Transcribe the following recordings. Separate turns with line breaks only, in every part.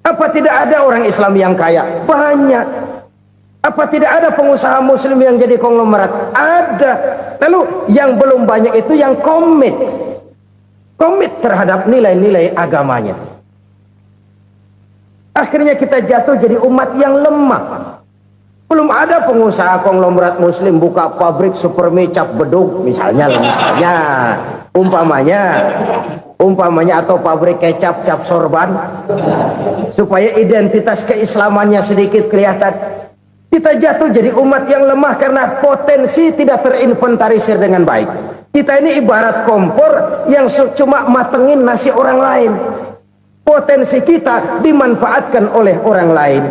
Apa tidak ada orang Islam yang kaya? Banyak. Apa tidak ada pengusaha muslim yang jadi konglomerat? Ada. Lalu yang belum banyak itu yang komit terhadap nilai-nilai agamanya. Akhirnya kita jatuh jadi umat yang lemah. Belum ada pengusaha konglomerat muslim buka pabrik supermi cap beduk misalnya umpamanya atau pabrik kecap cap sorban supaya identitas keislamannya sedikit kelihatan. Kita jatuh jadi umat yang lemah karena potensi tidak terinventarisir dengan baik. Kita ini ibarat kompor yang cuma matengin nasi orang lain. Potensi kita dimanfaatkan oleh orang lain.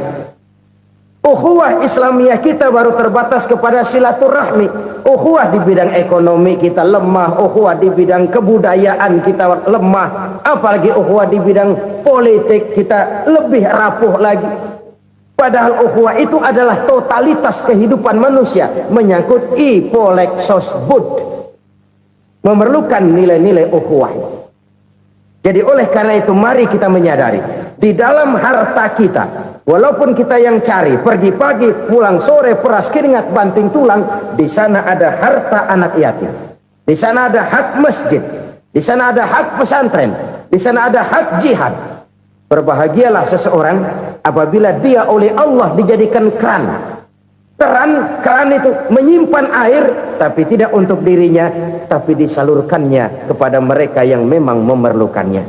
Ukhuwah Islamiyah kita baru terbatas kepada silaturahmi. Ukhuwah di bidang ekonomi kita lemah, ukhuwah di bidang kebudayaan kita lemah, apalagi ukhuwah di bidang politik kita lebih rapuh lagi. Padahal ukhuwah itu adalah totalitas kehidupan manusia, menyangkut ipolek sosbud, memerlukan nilai-nilai ukhuwah. Jadi oleh karena itu mari kita menyadari di dalam harta kita, walaupun kita yang cari pergi pagi pulang sore peras keringat banting tulang, di sana ada harta anak yatim, di sana ada hak masjid, di sana ada hak pesantren, di sana ada hak jihad. Berbahagialah seseorang apabila dia oleh Allah dijadikan keran itu menyimpan air, tapi tidak untuk dirinya, tapi disalurkannya kepada mereka yang memang memerlukannya.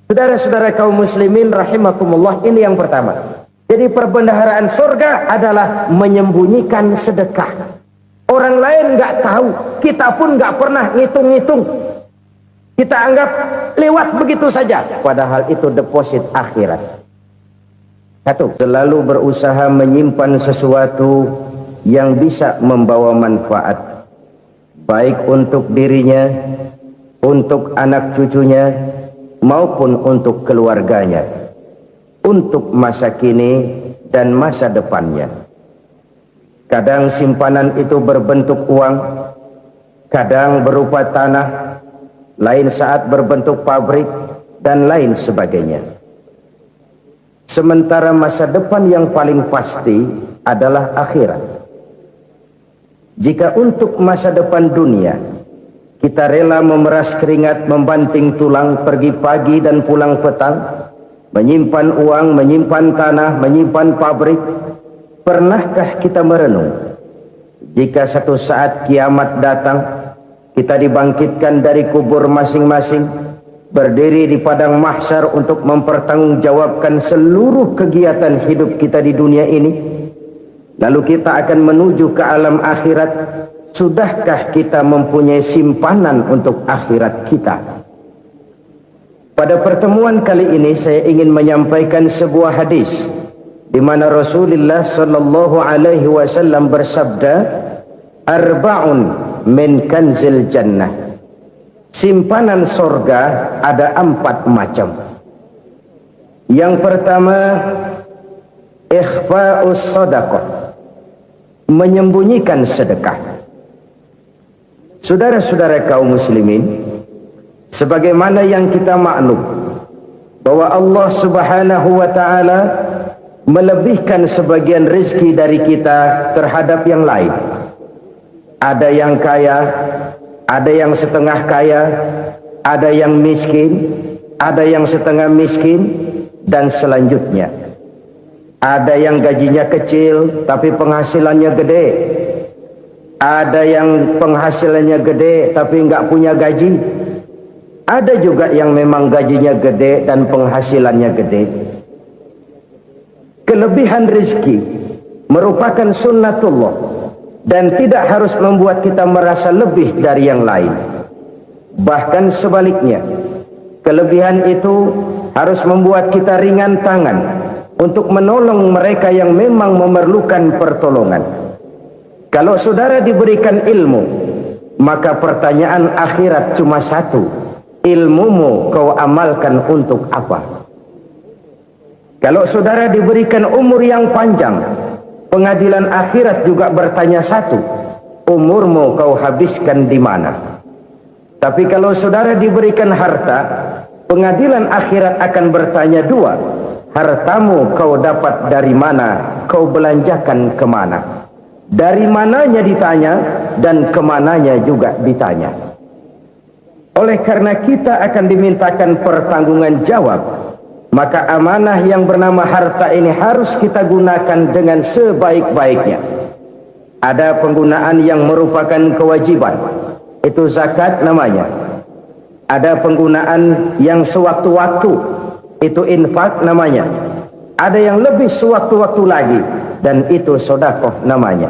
Saudara-saudara kaum muslimin rahimakumullah, ini yang pertama. Jadi perbendaharaan surga adalah menyembunyikan sedekah. Orang lain nggak tahu, kita pun nggak pernah ngitung-ngitung. Kita anggap lewat begitu saja, padahal itu deposit akhirat. Satu, selalu berusaha menyimpan sesuatu yang bisa membawa manfaat, baik untuk dirinya, untuk anak cucunya, maupun untuk keluarganya, untuk masa kini dan masa depannya. Kadang simpanan itu berbentuk uang, kadang berupa tanah, lain saat berbentuk pabrik, dan lain sebagainya. Sementara masa depan yang paling pasti adalah akhirat. Jika untuk masa depan dunia kita rela memeras keringat, membanting tulang, pergi pagi dan pulang petang, menyimpan uang, menyimpan tanah, menyimpan pabrik, pernahkah kita merenung jika satu saat kiamat datang, kita dibangkitkan dari kubur masing-masing, berdiri di padang mahsyar untuk mempertanggungjawabkan seluruh kegiatan hidup kita di dunia ini, lalu kita akan menuju ke alam akhirat. Sudahkah kita mempunyai simpanan untuk akhirat kita? Pada pertemuan kali ini saya ingin menyampaikan sebuah hadis di mana Rasulullah sallallahu alaihi wasallam bersabda, arba'un min kanzil jannah. Simpanan sorga ada 4 macam. Yang pertama, ikhfa'us sadaqah, menyembunyikan sedekah. Saudara-saudara kaum muslimin, sebagaimana yang kita maklum bahwa Allah subhanahu wa ta'ala melebihkan sebagian rezeki dari kita terhadap yang lain. Ada yang kaya, ada yang setengah kaya, ada yang miskin, ada yang setengah miskin, dan selanjutnya. Ada yang gajinya kecil tapi penghasilannya gede. Ada yang penghasilannya gede tapi nggak punya gaji. Ada juga yang memang gajinya gede dan penghasilannya gede. Kelebihan rezeki merupakan sunnatullah dan tidak harus membuat kita merasa lebih dari yang lain. Bahkan sebaliknya, kelebihan itu harus membuat kita ringan tangan untuk menolong mereka yang memang memerlukan pertolongan. Kalau saudara diberikan ilmu, maka pertanyaan akhirat cuma satu: ilmumu kau amalkan untuk apa? Kalau saudara diberikan umur yang panjang, pengadilan akhirat juga bertanya satu: umurmu kau habiskan di mana? Tapi kalau saudara diberikan harta, Pengadilan akhirat akan bertanya dua. Hartamu kau dapat dari mana? Kau belanjakan kemana? Dari mananya ditanya dan kemananya juga ditanya. Oleh karena kita akan dimintakan pertanggungan jawab, maka amanah yang bernama harta ini harus kita gunakan dengan sebaik-baiknya. Ada penggunaan yang merupakan kewajiban, itu zakat namanya. Ada penggunaan yang sewaktu-waktu, itu infak namanya. Ada yang lebih sewaktu-waktu lagi, dan itu sedekah namanya.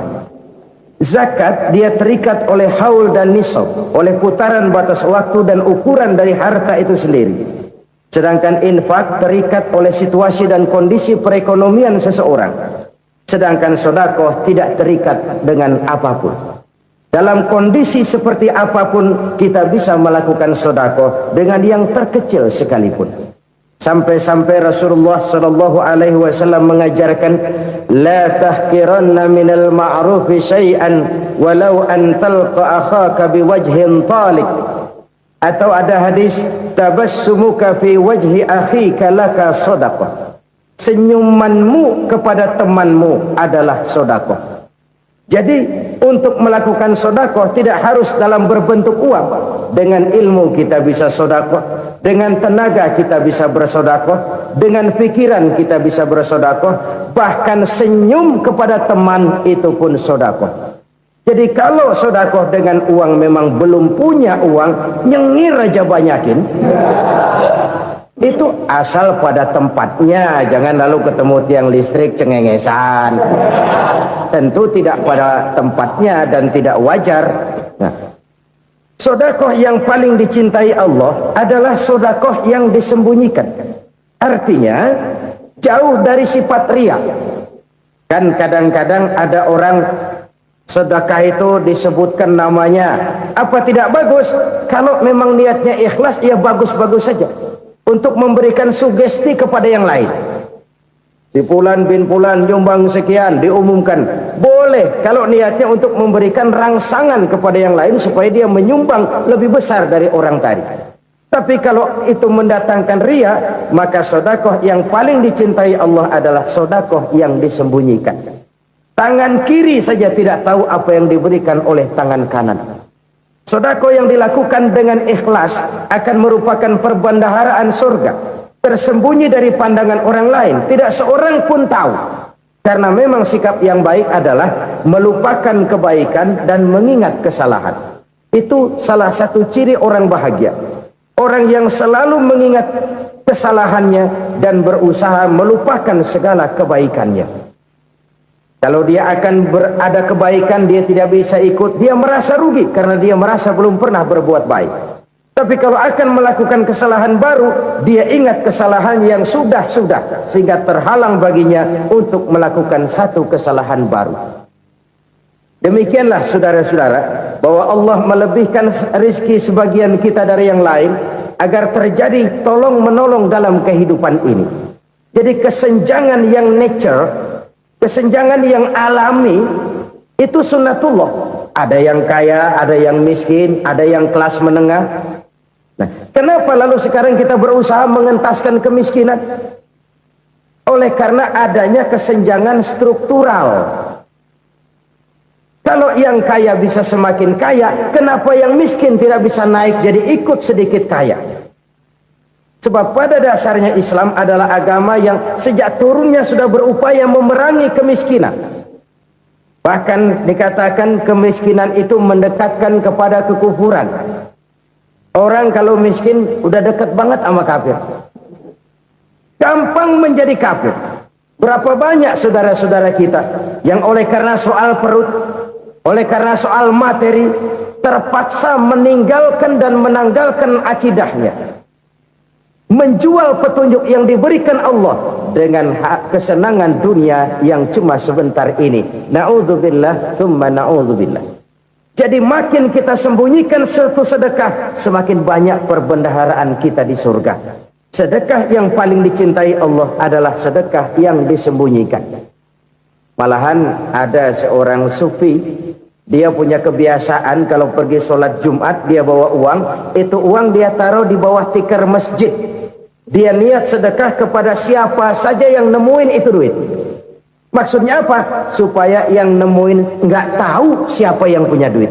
Zakat dia terikat oleh haul dan nisab, oleh putaran batas waktu dan ukuran dari harta itu sendiri. Sedangkan infak terikat oleh situasi dan kondisi perekonomian seseorang. Sedangkan sedekah tidak terikat dengan apapun. Dalam kondisi seperti apapun kita bisa melakukan sedekah dengan yang terkecil sekalipun. Sampai-sampai Rasulullah sallallahu alaihi wasallam mengajarkan, la tahqiranna minal ma'rufi syai'an walau an talqa akhaka biwajhin talik. Atau ada hadis, tabassumuka fi wajhi akhika laka sedekah. Senyumanmu kepada temanmu adalah sedekah. Jadi untuk melakukan sedekah tidak harus dalam berbentuk uang. Dengan ilmu kita bisa sedekah, dengan tenaga kita bisa bersedekah, dengan pikiran kita bisa bersedekah, bahkan senyum kepada teman itu pun sedekah. Jadi kalau sedekah dengan uang memang belum punya uang, nyengir aja banyakin. Itu asal pada tempatnya, jangan lalu ketemu tiang listrik cengengesan. Tentu tidak pada tempatnya dan tidak wajar. Nah, sedekah yang paling dicintai Allah adalah sedekah yang disembunyikan. Artinya jauh dari sifat riya. Kan kadang-kadang ada orang sedekah itu disebutkan namanya. Apa tidak bagus? Kalau memang niatnya ikhlas, ya bagus-bagus saja. Untuk memberikan sugesti kepada yang lain. Si Fulan bin Fulan nyumbang sekian, diumumkan. Boleh kalau niatnya untuk memberikan rangsangan kepada yang lain supaya dia menyumbang lebih besar dari orang tadi. Tapi kalau itu mendatangkan riya, maka sedekah yang paling dicintai Allah adalah sedekah yang disembunyikan. Tangan kiri saja tidak tahu apa yang diberikan oleh tangan kanan. Sedekah yang dilakukan dengan ikhlas akan merupakan perbendaharaan surga, tersembunyi dari pandangan orang lain, tidak seorang pun tahu. Karena memang sikap yang baik adalah melupakan kebaikan dan mengingat kesalahan. Itu salah satu ciri orang bahagia. Orang yang selalu mengingat kesalahannya dan berusaha melupakan segala kebaikannya. Kalau dia akan berada kebaikan, dia tidak bisa ikut, dia merasa rugi karena dia merasa belum pernah berbuat baik. Tapi kalau akan melakukan kesalahan baru, dia ingat kesalahan yang sudah-sudah, sehingga terhalang baginya untuk melakukan satu kesalahan baru. Demikianlah saudara-saudara, bahwa Allah melebihkan rizki sebagian kita dari yang lain, agar terjadi tolong-menolong dalam kehidupan ini. Jadi kesenjangan yang nature, kesenjangan yang alami, itu sunnatullah. Ada yang kaya, ada yang miskin, ada yang kelas menengah. Nah, kenapa lalu sekarang kita berusaha mengentaskan kemiskinan? Oleh karena adanya kesenjangan struktural. Kalau yang kaya bisa semakin kaya, kenapa yang miskin tidak bisa naik jadi ikut sedikit kaya? Sebab pada dasarnya Islam adalah agama yang sejak turunnya sudah berupaya memerangi kemiskinan. Bahkan dikatakan kemiskinan itu mendekatkan kepada kekufuran. Orang kalau miskin udah dekat banget sama kafir. Gampang menjadi kafir. Berapa banyak saudara-saudara kita yang oleh karena soal perut, oleh karena soal materi, terpaksa meninggalkan dan menanggalkan akidahnya. Menjual petunjuk yang diberikan Allah dengan kesenangan dunia yang cuma sebentar ini. Na'udzubillah, thumma na'udzubillah. Jadi makin kita sembunyikan satu sedekah, semakin banyak perbendaharaan kita di surga. Sedekah yang paling dicintai Allah adalah sedekah yang disembunyikan. Malahan ada seorang sufi, Dia punya kebiasaan kalau pergi sholat Jumat dia bawa uang, itu uang dia taruh di bawah tikar masjid. Dia niat sedekah kepada siapa saja yang nemuin itu duit. Maksudnya apa? Supaya yang nemuin nggak tahu siapa yang punya duit.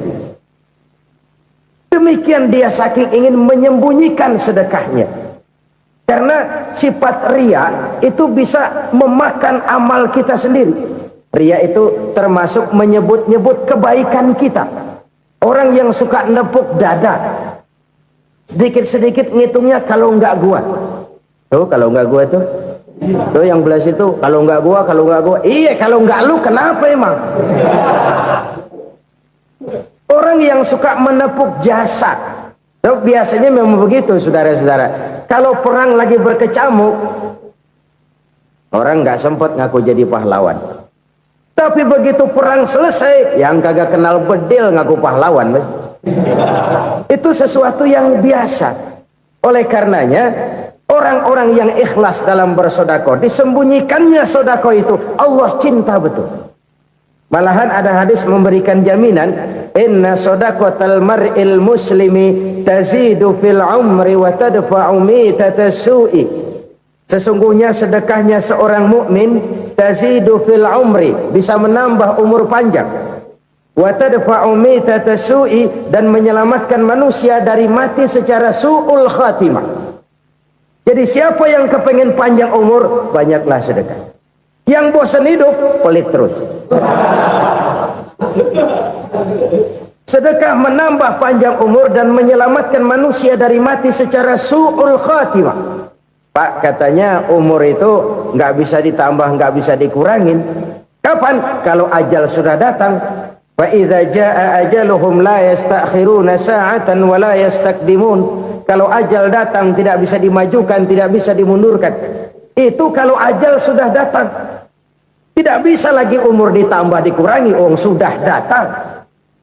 Demikian dia saking ingin menyembunyikan sedekahnya. Karena sifat ria itu bisa memakan amal kita sendiri. Ria itu termasuk menyebut-nyebut kebaikan kita. Orang yang suka nepuk dada, sedikit-sedikit ngitungnya kalau nggak gua. Tuh kalau nggak gua tuh yang belas itu kalau nggak gua. Iya kalau nggak lu kenapa emang? Orang yang suka menepuk jasad, tuh biasanya memang begitu saudara-saudara. Kalau perang lagi berkecamuk, orang nggak sempat ngaku jadi pahlawan. Tapi begitu perang selesai, yang kagak kenal bedil ngaku pahlawan, mas. Itu sesuatu yang biasa. Oleh karenanya, orang-orang yang ikhlas dalam bersodako, disembunyikannya sodako itu, Allah cinta betul. Malahan ada hadis memberikan jaminan, inna sodaqatal mar'il muslimi tazidu fil umri wa tadfa'u mitata su'i. Sesungguhnya sedekahnya seorang mukmin tazidu fil umri, bisa menambah umur panjang, wa tadfa'u mitata su'i, dan menyelamatkan manusia dari mati secara su'ul khatimah. Jadi siapa yang kepengen panjang umur, banyaklah sedekah. Yang bosan hidup, pelit terus. Sedekah menambah panjang umur dan menyelamatkan manusia dari mati secara su'ul khatimah. Pak, katanya umur itu nggak bisa ditambah, nggak bisa dikurangin. Kapan? Kalau ajal sudah datang. Fa idza jaa ajaluhum la yastakhiruna sa'atan wa la yastaqdimun. Kalau ajal datang tidak bisa dimajukan, tidak bisa dimundurkan. Itu kalau ajal sudah datang. Tidak bisa lagi umur ditambah dikurangi, sudah datang.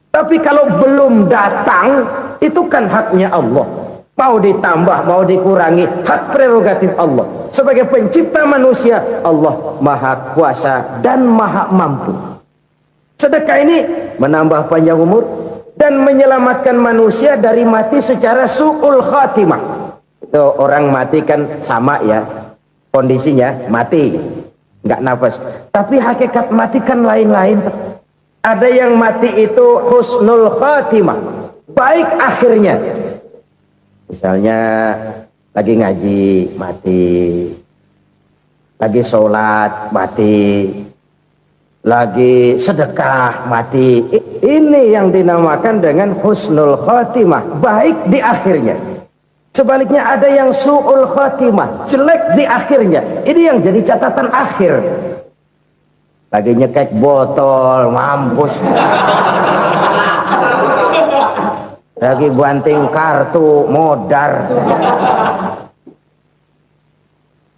Tapi kalau belum datang, itu kan haknya Allah. Mau ditambah, mau dikurangi, hak prerogatif Allah. Sebagai pencipta manusia, Allah maha kuasa dan maha mampu. Sedekah ini menambah panjang umur dan menyelamatkan manusia dari mati secara su'ul khatimah. Itu orang mati kan sama ya, kondisinya mati, nggak nafas. Tapi hakikat mati kan lain-lain. Ada yang mati itu husnul khatimah, baik akhirnya. Misalnya lagi ngaji mati, lagi sholat mati, lagi sedekah mati. Ini yang dinamakan dengan husnul khatimah, baik di akhirnya. Sebaliknya ada yang su'ul khatimah, jelek di akhirnya. Ini yang jadi catatan akhir. Lagi nyekek botol, mampus. Lagi banting kartu, modar.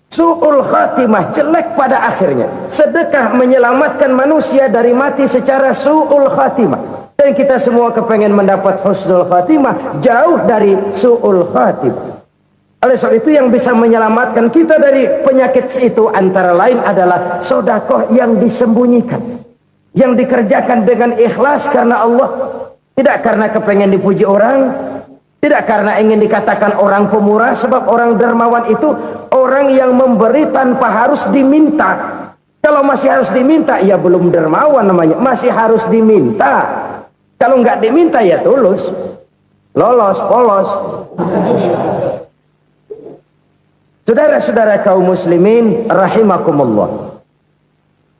Su'ul khatimah, jelek pada akhirnya. Sedekah menyelamatkan manusia dari mati secara su'ul khatimah. Dan kita semua kepengen mendapat husnul khatimah, jauh dari su'ul khatimah. Oleh sebab itu yang bisa menyelamatkan kita dari penyakit itu antara lain adalah sedekah yang disembunyikan, yang dikerjakan dengan ikhlas karena Allah, tidak karena kepengen dipuji orang, tidak karena ingin dikatakan orang pemurah. Sebab orang dermawan itu orang yang memberi tanpa harus diminta. Kalau masih harus diminta, ya belum dermawan namanya, masih harus diminta. Kalau nggak diminta ya tulus, lolos, polos. Saudara-saudara kaum muslimin rahimakumullah,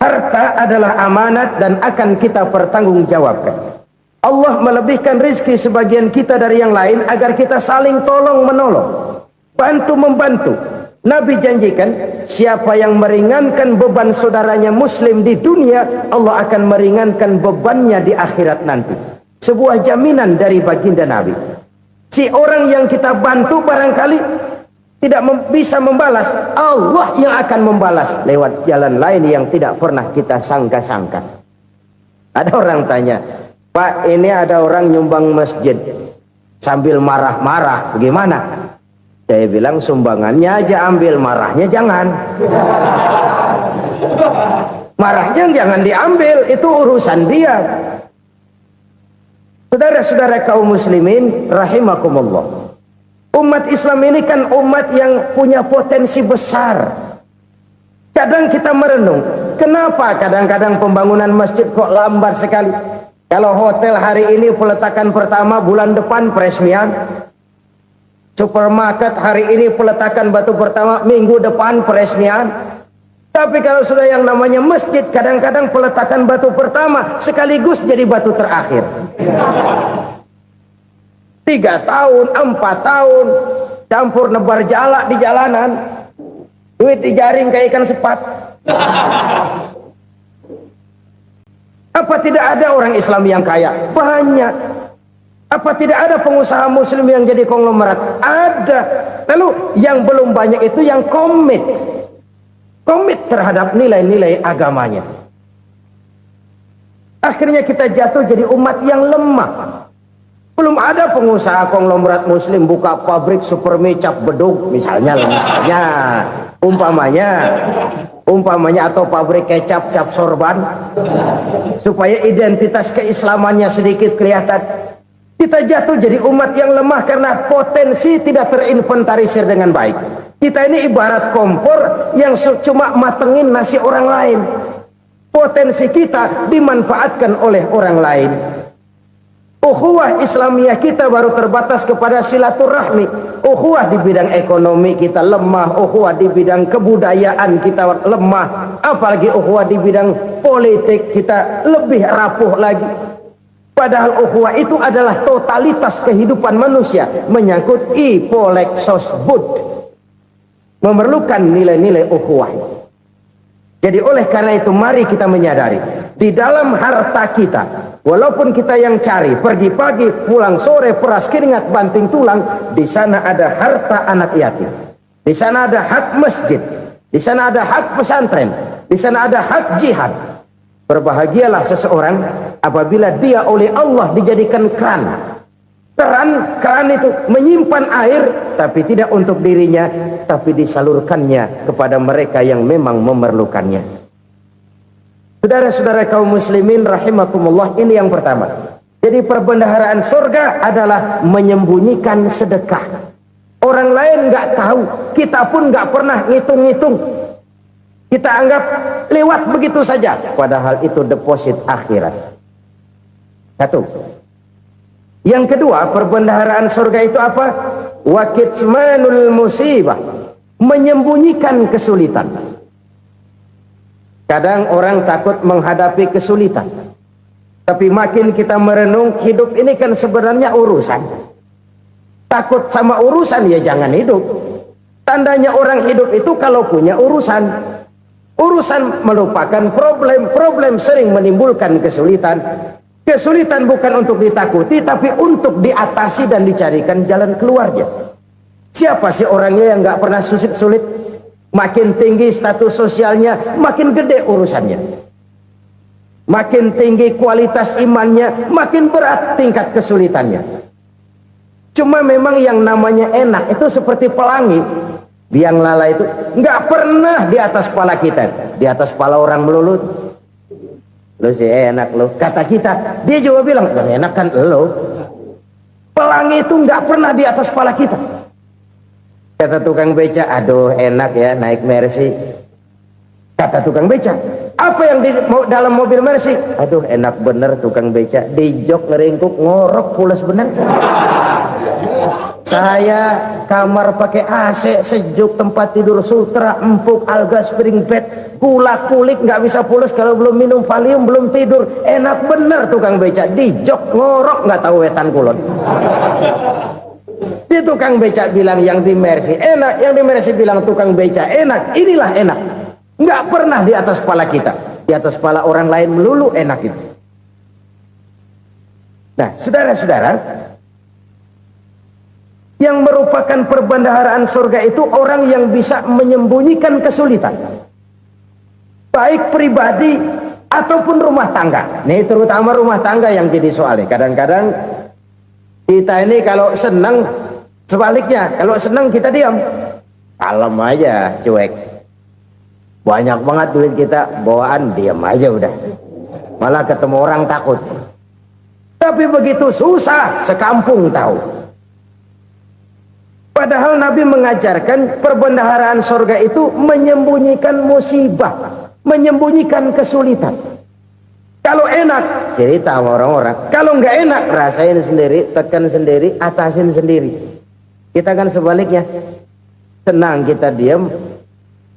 harta adalah amanat dan akan kita pertanggungjawabkan. Allah melebihkan rizki sebagian kita dari yang lain agar kita saling tolong menolong, bantu membantu. Nabi janjikan siapa yang meringankan beban saudaranya muslim di dunia, Allah akan meringankan bebannya di akhirat nanti. Sebuah jaminan dari baginda Nabi. Si orang yang kita bantu barangkali tidak bisa membalas, Allah yang akan membalas lewat jalan lain yang tidak pernah kita sangka-sangka. Ada orang tanya, Pak, ini ada orang nyumbang masjid sambil marah-marah, bagaimana? Saya bilang sumbangannya aja ambil, marahnya jangan. Marahnya jangan diambil, itu urusan dia. Saudara-saudara kaum muslimin rahimakumullah. Umat Islam ini kan umat yang punya potensi besar. Kadang kita merenung, kenapa kadang-kadang pembangunan masjid kok lambat sekali? Kalau hotel hari ini peletakan pertama, bulan depan peresmian. Supermarket hari ini peletakan batu pertama, minggu depan peresmian. Tapi kalau sudah yang namanya masjid, kadang-kadang peletakan batu pertama sekaligus jadi batu terakhir. 3 tahun, 4 tahun, campur nebar jalak di jalanan, duit dijaring kayak ikan sepat. Apa tidak ada orang Islam yang kaya? Banyak. Apa tidak ada pengusaha muslim yang jadi konglomerat? Ada. Lalu yang belum banyak itu yang komit terhadap nilai-nilai agamanya. Akhirnya kita jatuh jadi umat yang lemah. Belum ada pengusaha konglomerat muslim buka pabrik supermi cap bedug misalnya umpamanya atau pabrik kecap cap sorban supaya identitas keislamannya sedikit kelihatan. Kita jatuh jadi umat yang lemah karena potensi tidak terinventarisir dengan baik. Kita ini ibarat kompor yang cuma matengin nasi orang lain. Potensi kita dimanfaatkan oleh orang lain. Ukhuwah Islamiyah kita baru terbatas kepada silaturahmi. Ukhuwah di bidang ekonomi kita lemah, ukhuwah di bidang kebudayaan kita lemah, apalagi ukhuwah di bidang politik kita lebih rapuh lagi. Padahal ukhuwah itu adalah totalitas kehidupan manusia, menyangkut ipolek sosbud, memerlukan nilai-nilai ukhuwah. Jadi oleh karena itu mari kita menyadari di dalam harta kita, walaupun kita yang cari pergi pagi pulang sore peras keringat banting tulang, di sana ada harta anak yatim, di sana ada hak masjid, di sana ada hak pesantren, di sana ada hak jihad. Berbahagialah seseorang apabila dia oleh Allah dijadikan keran itu menyimpan air, tapi tidak untuk dirinya, tapi disalurkannya kepada mereka yang memang memerlukannya. Saudara-saudara kaum muslimin rahimakumullah, ini yang pertama. Jadi perbendaharaan surga adalah menyembunyikan sedekah. Orang lain nggak tahu, kita pun nggak pernah ngitung-ngitung. Kita anggap lewat begitu saja, padahal itu deposit akhirat. Satu. Yang kedua, perbendaharaan surga itu apa? Wa kitmanul musibah, menyembunyikan kesulitan. Kadang orang takut menghadapi kesulitan, tapi makin kita merenung, hidup ini kan sebenarnya urusan. Takut sama urusan ya jangan hidup. Tandanya orang hidup itu kalau punya urusan. Urusan melupakan problem sering menimbulkan kesulitan. Kesulitan bukan untuk ditakuti, tapi untuk diatasi dan dicarikan jalan keluarnya. Siapa sih orangnya yang nggak pernah sulit? Makin tinggi status sosialnya, makin gede urusannya. Makin tinggi kualitas imannya, makin berat tingkat kesulitannya. Cuma memang yang namanya enak itu seperti pelangi. Biang lala itu nggak pernah di atas kepala kita, di atas kepala orang melulu. Lu sih enak lu, kata kita. Dia juga bilang yang enak kan lu. Pelangi itu nggak pernah di atas kepala kita. Kata tukang beca, aduh enak ya naik Mercy. Kata tukang beca, apa yang di dalam mobil Mercy? Aduh enak bener tukang beca, di jok ngeringkuk ngorok pulas bener. Saya kamar pakai AC sejuk, tempat tidur sutra empuk, alga spring bed, gula kulik nggak bisa pulas kalau belum minum Valium, belum tidur. Enak bener tukang beca, di jok ngorok nggak tahu wetan kulon. Si tukang beca bilang yang di Mercy enak, yang di Mercy bilang tukang beca enak. Inilah enak, nggak pernah di atas kepala kita, di atas kepala orang lain melulu enak itu. Nah saudara-saudara, yang merupakan perbendaharaan surga itu orang yang bisa menyembunyikan kesulitan, baik pribadi ataupun rumah tangga. Nih terutama rumah tangga yang jadi soalnya. Kadang-kadang kita ini kalau senang, sebaliknya kalau senang kita diam, kalem aja, cuek. Banyak banget duit kita bawaan, diam aja udah. Malah ketemu orang takut. Tapi begitu susah, sekampung tahu. Padahal Nabi mengajarkan perbendaharaan surga itu menyembunyikan musibah, menyembunyikan kesulitan. Kalau enak, cerita sama orang-orang. Kalau nggak enak, rasain sendiri, tekan sendiri, atasin sendiri. Kita kan sebaliknya. Senang kita diam,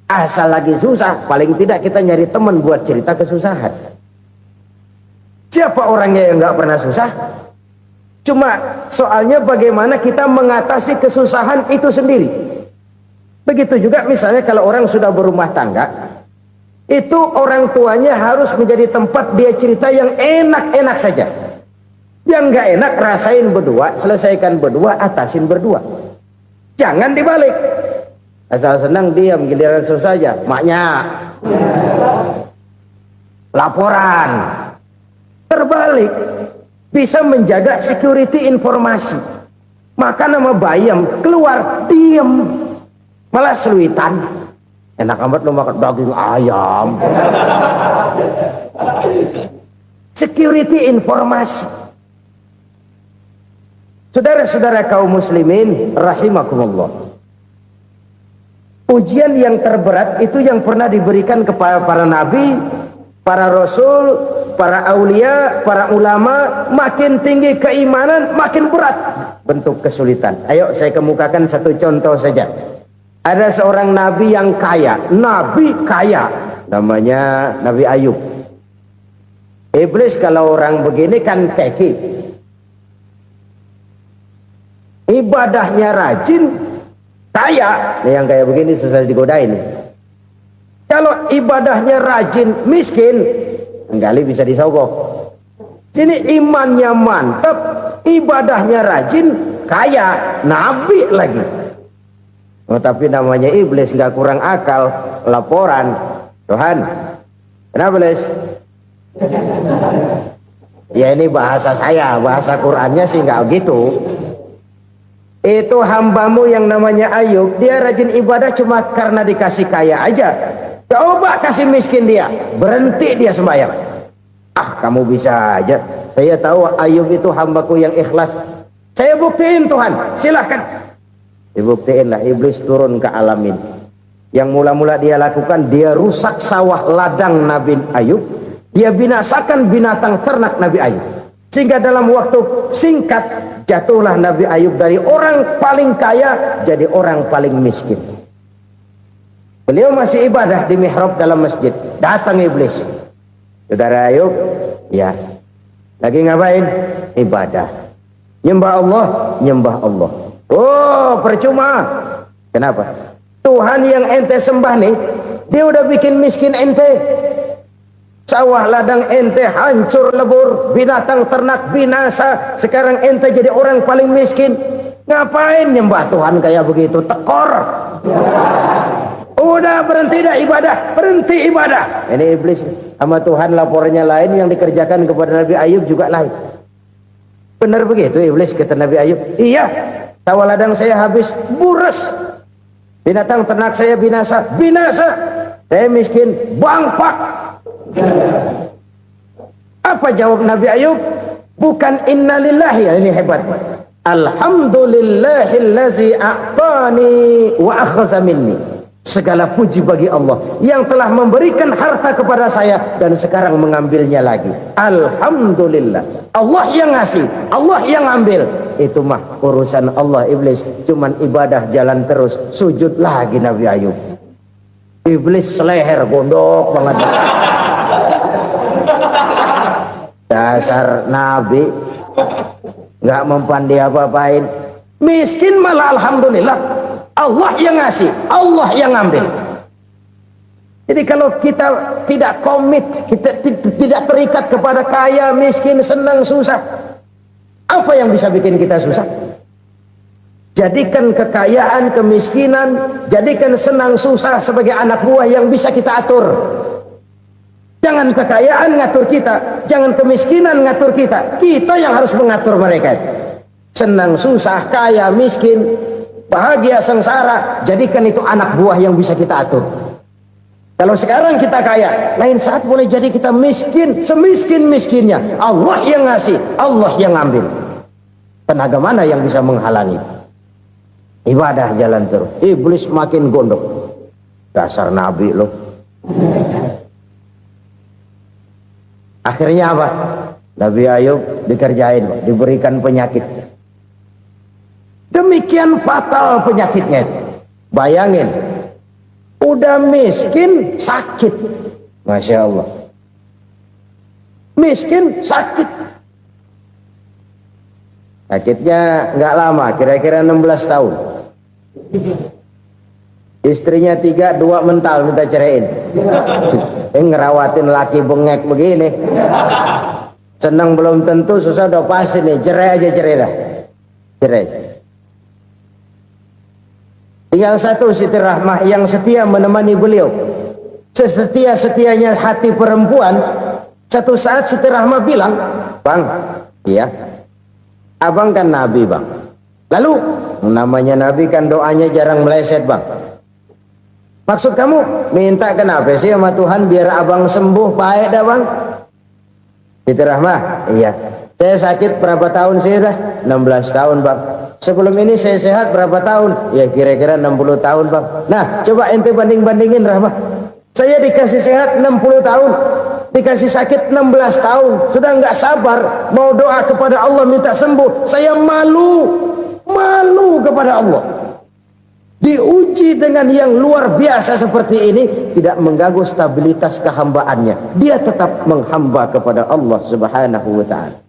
asal lagi susah, paling tidak kita nyari teman buat cerita kesusahan. Siapa orangnya yang nggak pernah susah? Cuma soalnya bagaimana kita mengatasi kesusahan itu sendiri. Begitu juga misalnya kalau orang sudah berumah tangga, itu orang tuanya harus menjadi tempat dia cerita yang enak-enak saja. Yang nggak enak rasain berdua, selesaikan berdua, atasin berdua. Jangan dibalik. Asal senang diam, giliran susah saja. Maknya laporan. Terbalik. Bisa menjaga security informasi. Maka nama bayam keluar diam, malah seluitan. Enak amat lo makan daging ayam. Security informasi. Saudara-saudara kaum muslimin rahimakumullah. Ujian yang terberat itu yang pernah diberikan kepada para nabi, para rasul, para aulia, para ulama. Makin tinggi keimanan, makin berat bentuk kesulitan. Ayo saya kemukakan satu contoh saja. Ada seorang nabi yang kaya, nabi kaya, namanya Nabi Ayub. Iblis kalau orang begini kan keki, ibadahnya rajin, kaya. Yang kayak begini susah digodain. Kalau ibadahnya rajin, miskin, enggali bisa disogok. Sini imannya mantap, ibadahnya rajin, kaya, nabi lagi. Oh, tapi namanya iblis nggak kurang akal. Laporan, Tuhan, kenapa les? Ya ini bahasa saya, bahasa Qurannya sih nggak gitu. Itu hambamu yang namanya Ayub, dia rajin ibadah cuma karena dikasih kaya aja. Coba kasih miskin dia, berhenti dia sembahyang. Ah, kamu bisa aja. Saya tahu Ayub itu hambaku yang ikhlas. Saya buktiin Tuhan, silahkan. Dibuktiinlah, iblis turun ke alamin. Yang mula-mula dia lakukan, dia rusak sawah ladang Nabi Ayub. Dia binasakan binatang ternak Nabi Ayub. Sehingga dalam waktu singkat, jatuhlah Nabi Ayub dari orang paling kaya jadi orang paling miskin. Beliau masih ibadah di mihrab dalam masjid. Datang iblis. Saudara Ayub, ya, lagi ngapain? Ibadah. Nyembah Allah, nyembah Allah. Oh, percuma. Kenapa? Tuhan yang ente sembah nih, dia udah bikin miskin ente. Sawah ladang ente hancur lebur, binatang ternak binasa. Sekarang ente jadi orang paling miskin. Ngapain nyembah Tuhan kayak begitu? Tekor. Udah berhenti dah ibadah, berhenti ibadah. Ini iblis sama Tuhan laporannya lain, yang dikerjakan kepada Nabi Ayub juga lain. Benar begitu iblis kata Nabi Ayub? Iya, sawah ladang saya habis, buras. Binatang ternak saya binasa, binasa. Saya miskin, bangpak. Apa jawab Nabi Ayub? Bukan innalillahi, ini hebat. Alhamdulillahillazi a'tani wa akhza minni. Segala puji bagi Allah yang telah memberikan harta kepada saya dan sekarang mengambilnya lagi. Alhamdulillah. Allah yang ngasih, Allah yang ambil. Itu mah urusan Allah. Iblis cuman ibadah jalan terus, sujud lagi Nabi Ayub. Iblis seleher gondok banget. Dasar Nabi nggak mempan dia apa-apain. Miskin malah alhamdulillah. Allah yang ngasih, Allah yang ngambil. Jadi kalau kita tidak komit, kita tidak terikat kepada kaya, miskin, senang, susah, apa yang bisa bikin kita susah? Jadikan kekayaan, kemiskinan, jadikan senang, susah sebagai anak buah yang bisa kita atur. Jangan kekayaan ngatur kita, jangan kemiskinan ngatur kita. Kita yang harus mengatur mereka. Senang, susah, kaya, miskin, bahagia, sengsara, jadikan itu anak buah yang bisa kita atur. Kalau sekarang kita kaya, lain saat boleh jadi kita miskin, semiskin-miskinnya. Allah yang ngasih, Allah yang ngambil. Tenaga mana yang bisa menghalangi? Ibadah jalan terus. Iblis makin gondok. Dasar nabi loh. Akhirnya apa? Nabi Ayub dikerjain, diberikan penyakit. Demikian fatal penyakitnya. Bayangin, udah miskin sakit. Masya Allah. Miskin sakit. Sakitnya nggak lama, kira-kira 16 tahun. Istrinya 3, 2 mental minta ceraiin. Ngerawatin laki bengek begini. Senang belum tentu, susah udah pasti nih. Cerai aja, cerai dah. Cerai. Tinggal satu Siti Rahmah yang setia menemani beliau. Sesetia-setianya hati perempuan. Satu saat Siti Rahmah bilang, "Bang, iya, abang kan Nabi, Bang. Lalu, namanya Nabi kan doanya jarang meleset, Bang. Maksud kamu minta kenapa sih sama Tuhan biar abang sembuh baik dah, Bang?" Siti Rahmah, "Iya. Saya sakit berapa tahun sih dah? 16 tahun, Bang. Sebelum ini saya sehat berapa tahun? Ya kira-kira 60 tahun, Bang. Nah, coba ente banding-bandingin, Rahmah. Saya dikasih sehat 60 tahun, dikasih sakit 16 tahun. Sudah nggak sabar mau doa kepada Allah minta sembuh. Saya malu kepada Allah. Diuji dengan yang luar biasa seperti ini, tidak mengganggu stabilitas kehambaannya. Dia tetap menghamba kepada Allah Subhanahu wa ta'ala.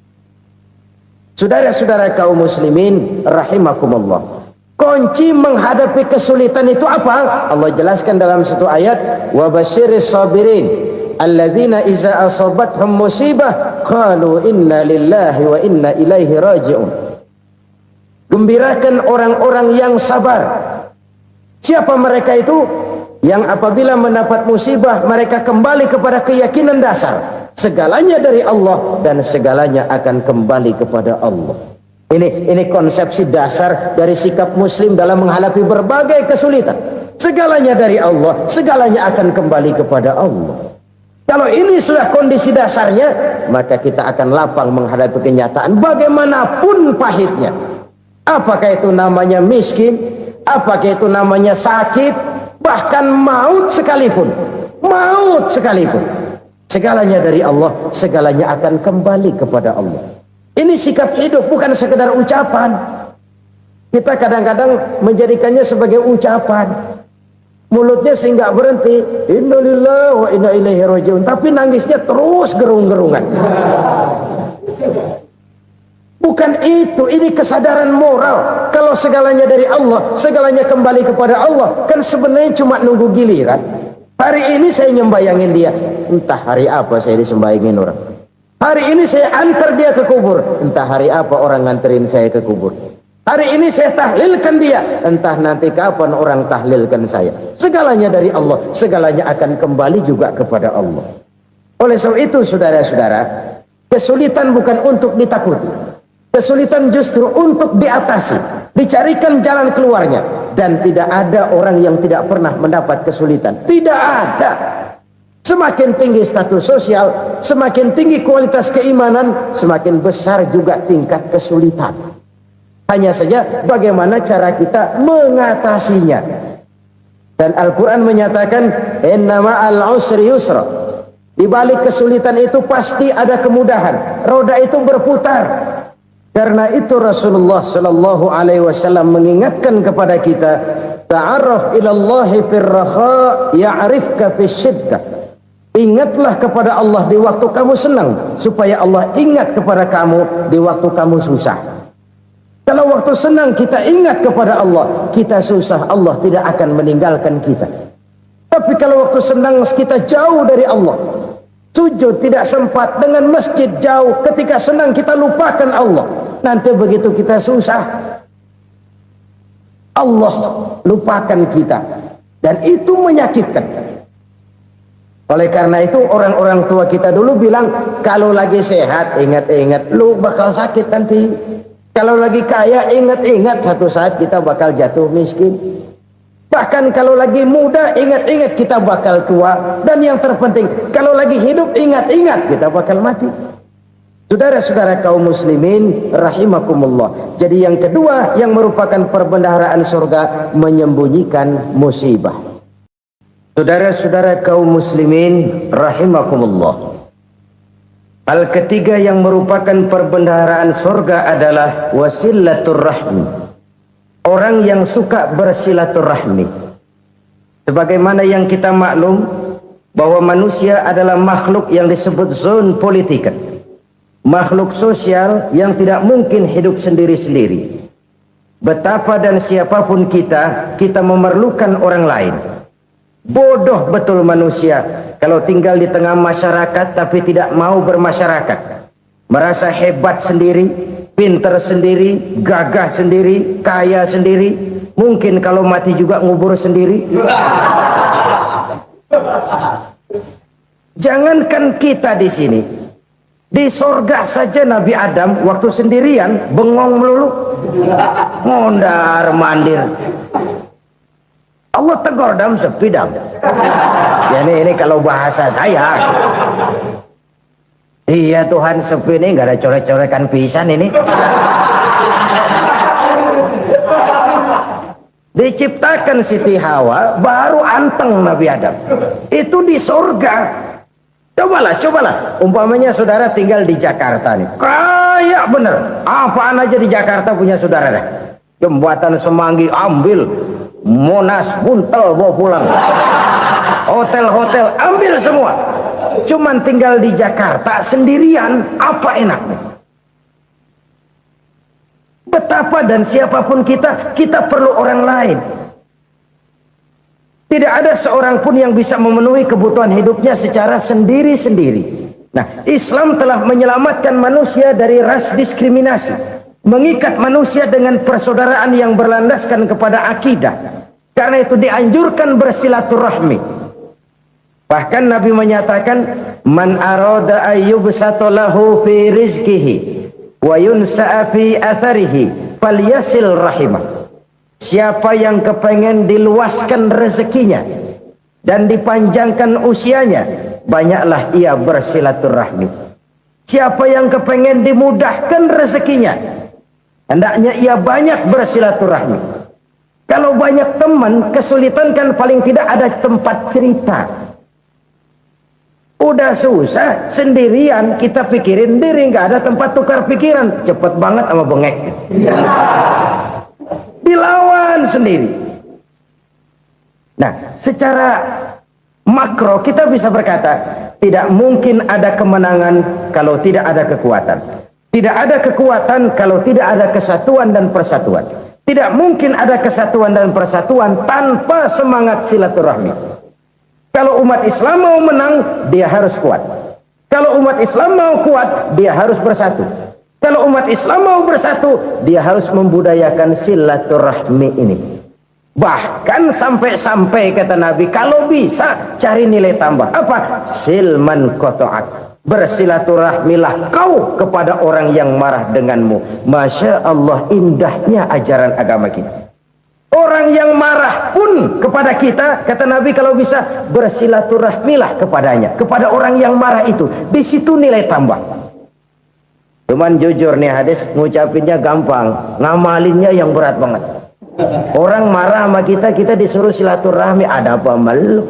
Saudara-saudara kaum muslimin rahimakumullah. Kunci menghadapi kesulitan itu apa? Allah jelaskan dalam satu ayat, wa basyiris sabirin alladzina iza asabathum musibah qalu inna lillahi wa inna ilaihi raji'un. Gembirakan orang-orang yang sabar. Siapa mereka itu? Yang apabila mendapat musibah mereka kembali kepada keyakinan dasar, segalanya dari Allah dan segalanya akan kembali kepada Allah. Ini konsepsi dasar dari sikap muslim dalam menghadapi berbagai kesulitan. Segalanya dari Allah, segalanya akan kembali kepada Allah. Kalau ini sudah kondisi dasarnya, maka kita akan lapang menghadapi kenyataan bagaimanapun pahitnya. Apakah itu namanya miskin, apakah itu namanya sakit, bahkan maut sekalipun. Maut sekalipun. Segalanya dari Allah, segalanya akan kembali kepada Allah. Ini sikap hidup, bukan sekedar ucapan. Kita kadang-kadang menjadikannya sebagai ucapan. Mulutnya sehingga berhenti, innalillahi wa inna ilaihi raji'un, tapi nangisnya terus gerung-gerungan. Bukan itu, ini kesadaran moral. Kalau segalanya dari Allah, segalanya kembali kepada Allah, kan sebenarnya cuma nunggu giliran. Hari ini saya nyembayangin dia, entah hari apa saya disembayangin orang. Hari ini saya antar dia ke kubur, entah hari apa orang nganterin saya ke kubur. Hari ini saya tahlilkan dia, entah nanti kapan orang tahlilkan saya. Segalanya dari Allah, segalanya akan kembali juga kepada Allah. Oleh sebab itu saudara-saudara, kesulitan bukan untuk ditakuti. Kesulitan justru untuk diatasi, dicarikan jalan keluarnya. Dan tidak ada orang yang tidak pernah mendapat kesulitan. Tidak ada. Semakin tinggi status sosial, semakin tinggi kualitas keimanan, semakin besar juga tingkat kesulitan. Hanya saja bagaimana cara kita mengatasinya. Dan Al-Quran menyatakan, inna ma'al usri yusra. Di balik kesulitan itu pasti ada kemudahan. Roda itu berputar. Karena itu Rasulullah Shallallahu Alaihi Wasallam mengingatkan kepada kita, ta'arraf ilallahi firraha ya'rifka fisyiddah. Ingatlah kepada Allah di waktu kamu senang, supaya Allah ingat kepada kamu di waktu kamu susah. Kalau waktu senang kita ingat kepada Allah, kita susah, Allah tidak akan meninggalkan kita. Tapi kalau waktu senang kita jauh dari Allah, sujud tidak sempat, dengan masjid jauh, ketika senang kita lupakan Allah. Nanti begitu kita susah, Allah lupakan kita. Dan itu menyakitkan. Oleh karena itu orang-orang tua kita dulu bilang, kalau lagi sehat ingat-ingat lu bakal sakit nanti. Kalau lagi kaya ingat-ingat satu saat kita bakal jatuh miskin. Bahkan kalau lagi muda, ingat-ingat kita bakal tua. Dan yang terpenting, kalau lagi hidup, ingat-ingat kita bakal mati. Saudara-saudara kaum muslimin rahimakumullah. Jadi yang kedua yang merupakan perbendaharaan surga, menyembunyikan musibah. Saudara-saudara kaum muslimin rahimakumullah. Hal ketiga yang merupakan perbendaharaan surga adalah wasilatur rahmi. Orang yang suka bersilaturahmi. Sebagaimana yang kita maklum bahwa manusia adalah makhluk yang disebut zon politika. Makhluk sosial yang tidak mungkin hidup sendiri-sendiri. Betapa dan siapapun kita memerlukan orang lain. Bodoh betul manusia kalau tinggal di tengah masyarakat tapi tidak mau bermasyarakat. Merasa hebat sendiri, pinter sendiri, gagah sendiri, kaya sendiri. Mungkin kalau mati juga ngubur sendiri. Jangankan kita di sini, di sorga saja Nabi Adam waktu sendirian bengong melulu, mondar mandir. Allah tegur dam sepi dam. Ya ini kalau bahasa saya. Iya Tuhan sepi ini nggak ada coret-corekan pisan ini. Diciptakan Siti Hawa baru anteng Nabi Adam. Itu di surga. Cobalah. Umpamanya saudara tinggal di Jakarta nih. Kaya bener. Apaan aja di Jakarta punya saudara dah. Jembatan Semanggi ambil. Monas buntel bawa pulang. Hotel-hotel ambil semua. Cuman tinggal di Jakarta sendirian, apa enaknya? Betapa dan siapapun kita perlu orang lain. Tidak ada seorang pun yang bisa memenuhi kebutuhan hidupnya secara sendiri-sendiri. Nah, Islam telah menyelamatkan manusia dari ras diskriminasi. Mengikat manusia dengan persaudaraan yang berlandaskan kepada akidah. Karena itu dianjurkan bersilaturahmi. Bahkan Nabi menyatakan, man arada ayyubsata lahu fi rizqihi wa yunsa'a fi atharihi falyasil rahimah. Siapa yang kepengen diluaskan rezekinya dan dipanjangkan usianya, banyaklah ia bersilaturahmi. Siapa yang kepengen dimudahkan rezekinya, hendaknya ia banyak bersilaturahmi. Kalau banyak teman, kesulitan kan paling tidak ada tempat cerita. Udah susah, sendirian kita pikirin diri, nggak ada tempat tukar pikiran. Cepet banget sama bengek. Dilawan sendiri. Nah, secara makro kita bisa berkata, tidak mungkin ada kemenangan kalau tidak ada kekuatan. Tidak ada kekuatan kalau tidak ada kesatuan dan persatuan. Tidak mungkin ada kesatuan dan persatuan tanpa semangat silaturahmi. Kalau umat Islam mau menang, dia harus kuat. Kalau umat Islam mau kuat, dia harus bersatu. Kalau umat Islam mau bersatu, dia harus membudayakan silaturahmi ini. Bahkan sampai-sampai kata Nabi, kalau bisa cari nilai tambah. Apa? Silman qata'ak. Bersilaturahmilah kau kepada orang yang marah denganmu. Masya Allah, indahnya ajaran agama kita. Orang yang marah pun kepada kita, kata Nabi, kalau bisa bersilaturahmilah kepadanya, kepada orang yang marah itu. Di situ nilai tambah. Cuman jujur nih hadis, ngucapinnya gampang, ngamalinnya yang berat banget. Orang marah sama kita disuruh silaturahmi, ada apa malu?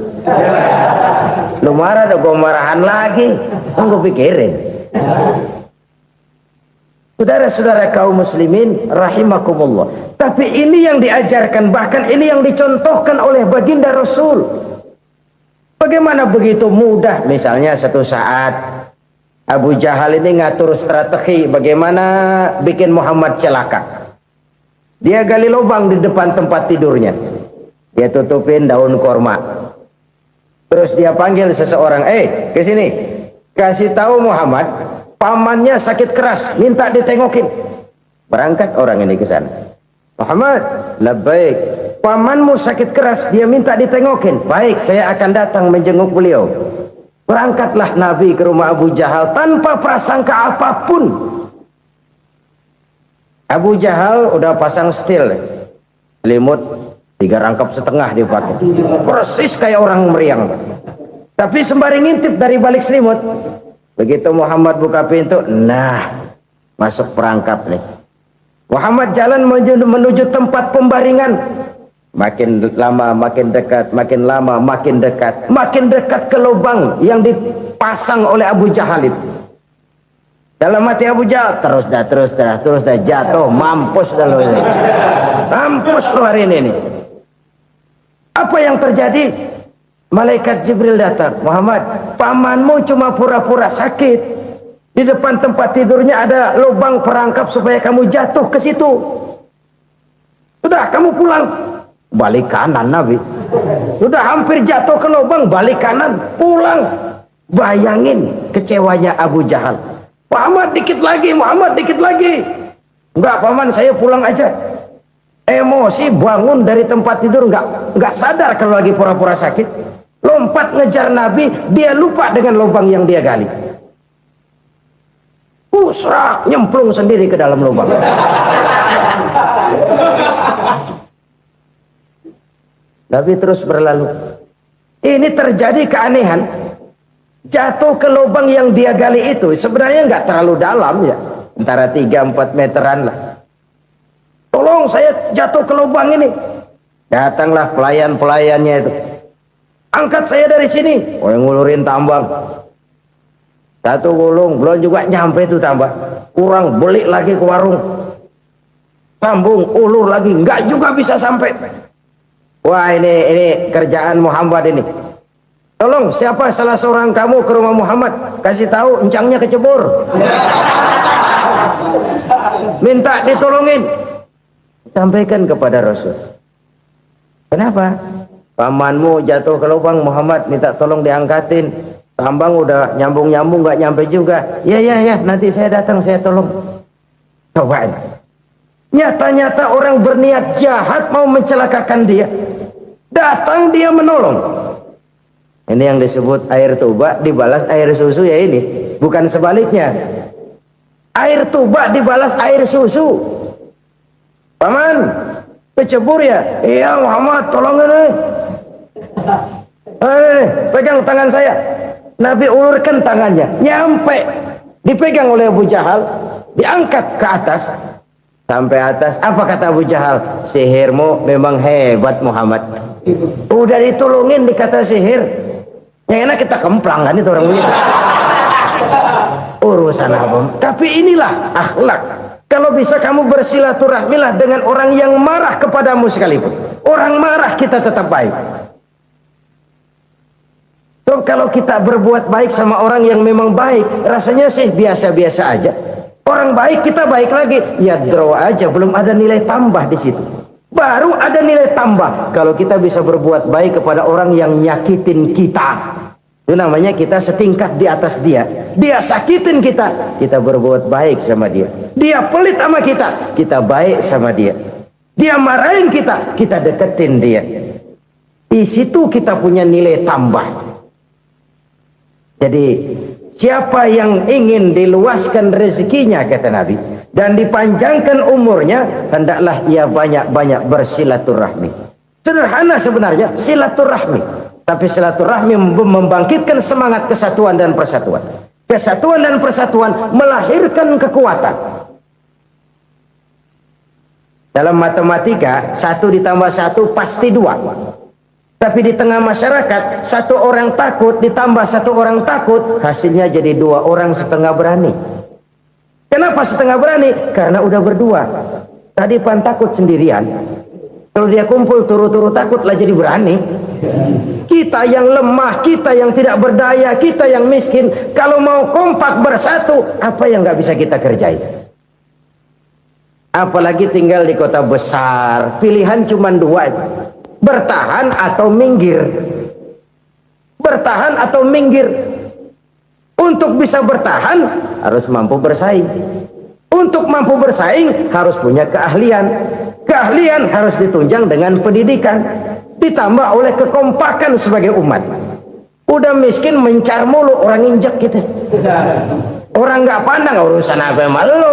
Lu marah, ada gue marahan lagi. Gue pikirin. Saudara-saudara kaum muslimin rahimakumullah. Tapi ini yang diajarkan, bahkan ini yang dicontohkan oleh baginda Rasul. Bagaimana begitu mudah, misalnya satu saat Abu Jahal ini ngatur strategi bagaimana bikin Muhammad celaka. Dia gali lubang di depan tempat tidurnya. Dia tutupin daun korma. Terus dia panggil seseorang, ke sini. Kasih tahu Muhammad, pamannya sakit keras, minta ditengokin. Berangkat orang ini ke sana. Muhammad, labbaik. Pamanmu sakit keras, dia minta ditengokin. Baik, saya akan datang menjenguk beliau. Berangkatlah Nabi ke rumah Abu Jahal tanpa prasangka apapun. Abu Jahal udah pasang selimut, 3 rangkap setengah dia pakai, persis kayak orang meriang. Tapi sembari ngintip dari balik selimut, begitu Muhammad buka pintu, nah masuk perangkap nih. Muhammad jalan menuju tempat pembaringan. Makin lama makin dekat, makin lama makin dekat, makin dekat ke lubang yang dipasang oleh Abu Jahal itu. Dalam hati Abu Jahal, terus dah jatuh, mampus dah lo ini, mampus lo hari ini nih. Apa yang terjadi? Malaikat Jibril datang. Muhammad, pamanmu cuma pura-pura sakit. Di depan tempat tidurnya ada lubang perangkap supaya kamu jatuh ke situ. Sudah, kamu pulang. Balik kanan Nabi. Sudah hampir jatuh ke lubang, balik kanan, pulang. Bayangin kecewanya Abu Jahal. Muhammad dikit lagi, Muhammad dikit lagi. Enggak, paman, saya pulang aja. Emosi, bangun dari tempat tidur, enggak sadar kalau lagi pura-pura sakit. Lompat ngejar Nabi, dia lupa dengan lubang yang dia gali. Pusrak, nyemplung sendiri ke dalam lubang. Nabi terus berlalu. Ini terjadi keanehan. Jatuh ke lubang yang dia gali itu sebenarnya nggak terlalu dalam ya, antara 3-4 meteran lah. Tolong, saya jatuh ke lubang ini. Datanglah pelayan-pelayannya itu. Angkat saya dari sini. Oh, yang ngulurin tambang. 1 gulung, belum juga nyampe itu tambang. Kurang, beli lagi ke warung. Sambung, ulur lagi, nggak juga bisa sampai. Wah, ini kerjaan Muhammad ini. Tolong, siapa salah seorang kamu ke rumah Muhammad, kasih tahu encangnya kecebur. Minta ditolongin. Sampaikan kepada Rasul. Kenapa? Pamanmu jatuh ke lubang, Muhammad minta tolong diangkatin. Tambang udah nyambung-nyambung nggak nyampe juga. Ya, nanti saya datang, saya tolong. Coba. Nyata-nyata orang berniat jahat mau mencelakakan dia. Datang dia menolong. Ini yang disebut air tuba dibalas air susu ya ini. Bukan sebaliknya. Air tuba dibalas air susu. Paman, kecebur ya? Iya Muhammad, tolong ini. Pegang tangan saya. Nabi ulurkan tangannya, nyampe, dipegang oleh Abu Jahal, diangkat ke atas, sampai atas. Apa kata Abu Jahal? Sihirmu memang hebat Muhammad. Udah ditolongin dikata sihir, yang enak kita kemplang kan itu orang begitu. Urusan apa? Tapi inilah akhlak. Kalau bisa kamu bersilaturahmilah dengan orang yang marah kepadamu sekalipun. Orang marah kita tetap baik. So, kalau kita berbuat baik sama orang yang memang baik, rasanya sih biasa-biasa aja. Orang baik kita baik lagi, ya draw aja, belum ada nilai tambah di situ. Baru ada nilai tambah kalau kita bisa berbuat baik kepada orang yang nyakitin kita. Itu namanya kita setingkat di atas dia. Dia sakitin kita, kita berbuat baik sama dia. Dia pelit sama kita, kita baik sama dia. Dia marahin kita, kita deketin dia. Di situ kita punya nilai tambah. Jadi siapa yang ingin diluaskan rezekinya, kata Nabi, dan dipanjangkan umurnya, hendaklah ia banyak-banyak bersilaturahmi. Sederhana sebenarnya silaturahmi, tapi silaturahmi membangkitkan semangat kesatuan dan persatuan. Kesatuan dan persatuan melahirkan kekuatan. Dalam matematika 1 ditambah 1 pasti 2. Tapi di tengah masyarakat 1 orang takut ditambah 1 orang takut, hasilnya jadi 2 orang setengah berani. Kenapa setengah berani? Karena udah berdua. Tadi pan takut sendirian, kalau dia kumpul turu-turu takutlah jadi berani. Kita yang lemah, kita yang tidak berdaya, kita yang miskin, kalau mau kompak bersatu, apa yang nggak bisa kita kerjain? Apalagi tinggal di kota besar, pilihan cuma 2. Bertahan atau minggir. Bertahan atau minggir. Untuk bisa bertahan harus mampu bersaing. Untuk mampu bersaing harus punya keahlian. Keahlian harus ditunjang dengan pendidikan, ditambah oleh kekompakan sebagai umat. Udah miskin mencar mulu, orang injek kita. Orang nggak pandang urusan apa malu.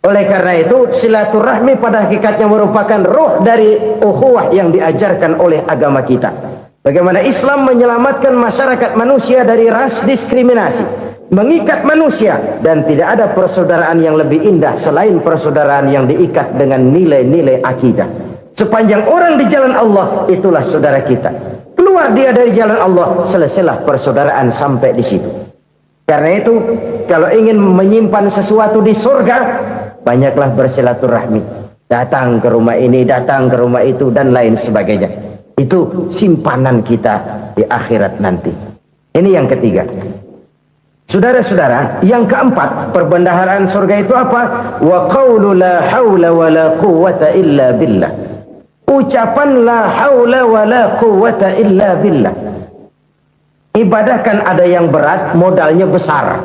Oleh karena itu silaturahmi pada hakikatnya merupakan roh dari ukhuwah yang diajarkan oleh agama kita. Bagaimana Islam menyelamatkan masyarakat manusia dari ras diskriminasi, mengikat manusia, dan tidak ada persaudaraan yang lebih indah selain persaudaraan yang diikat dengan nilai-nilai akidah. Sepanjang orang di jalan Allah, itulah saudara kita. Keluar dia dari jalan Allah, selesailah persaudaraan sampai di situ. Karena itu, kalau ingin menyimpan sesuatu di surga, banyaklah bersilaturahmi. Datang ke rumah ini, datang ke rumah itu, dan lain sebagainya. Itu simpanan kita di akhirat nanti. Ini yang ketiga. Saudara-saudara, yang keempat, perbendaharaan surga itu apa? Wa qawlu la hawla wa la quwwata illa billah. Ucapan la hawla wa la quwwata illa billah. Ibadah kan ada yang berat, modalnya besar.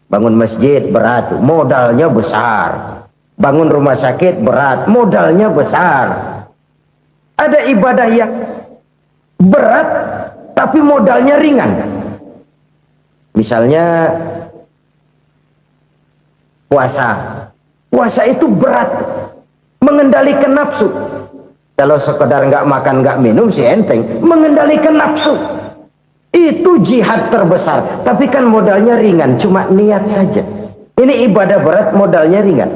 Bangun masjid berat, modalnya besar. Bangun rumah sakit berat, modalnya besar. Ada ibadah yang berat tapi modalnya ringan. Misalnya puasa. Puasa itu berat, mengendalikan nafsu. Kalau sekedar nggak makan nggak minum sih enteng, mengendalikan nafsu itu jihad terbesar. Tapi kan modalnya ringan, cuma niat saja. Ini ibadah berat, modalnya ringan.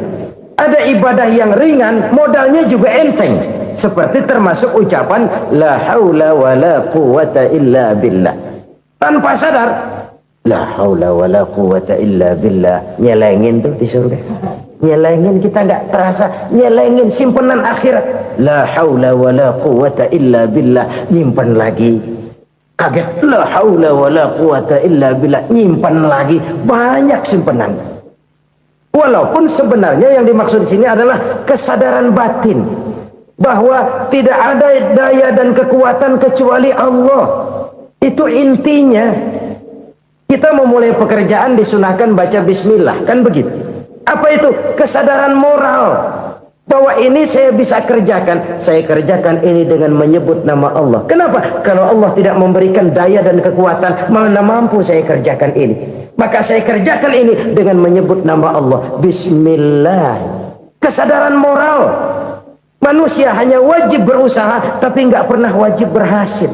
Ada ibadah yang ringan, modalnya juga enteng. Seperti termasuk ucapan la haula wa la quwwata illa billah. Tanpa sadar, la haula wa la quwwata illa billah. Nyelengin tuh di surga. Nyelengin, kita nggak terasa. Nyelengin simpenan akhirat. La haula wa la quwwata illa billah. Nyimpan lagi. Kaget, la haula wa la quwwata illa billah. Nyimpan lagi. Banyak simpenan. Walaupun sebenarnya yang dimaksud di sini adalah kesadaran batin bahwa tidak ada daya dan kekuatan kecuali Allah. Itu intinya. Kita memulai pekerjaan disunahkan baca bismillah, kan begitu? Apa itu? Kesadaran moral bahwa ini saya bisa kerjakan. Saya kerjakan ini dengan menyebut nama Allah. Kenapa? Kalau Allah tidak memberikan daya dan kekuatan, mana mampu saya kerjakan ini. Maka saya kerjakan ini dengan menyebut nama Allah. Bismillah. Kesadaran moral. Manusia hanya wajib berusaha, tapi nggak pernah wajib berhasil.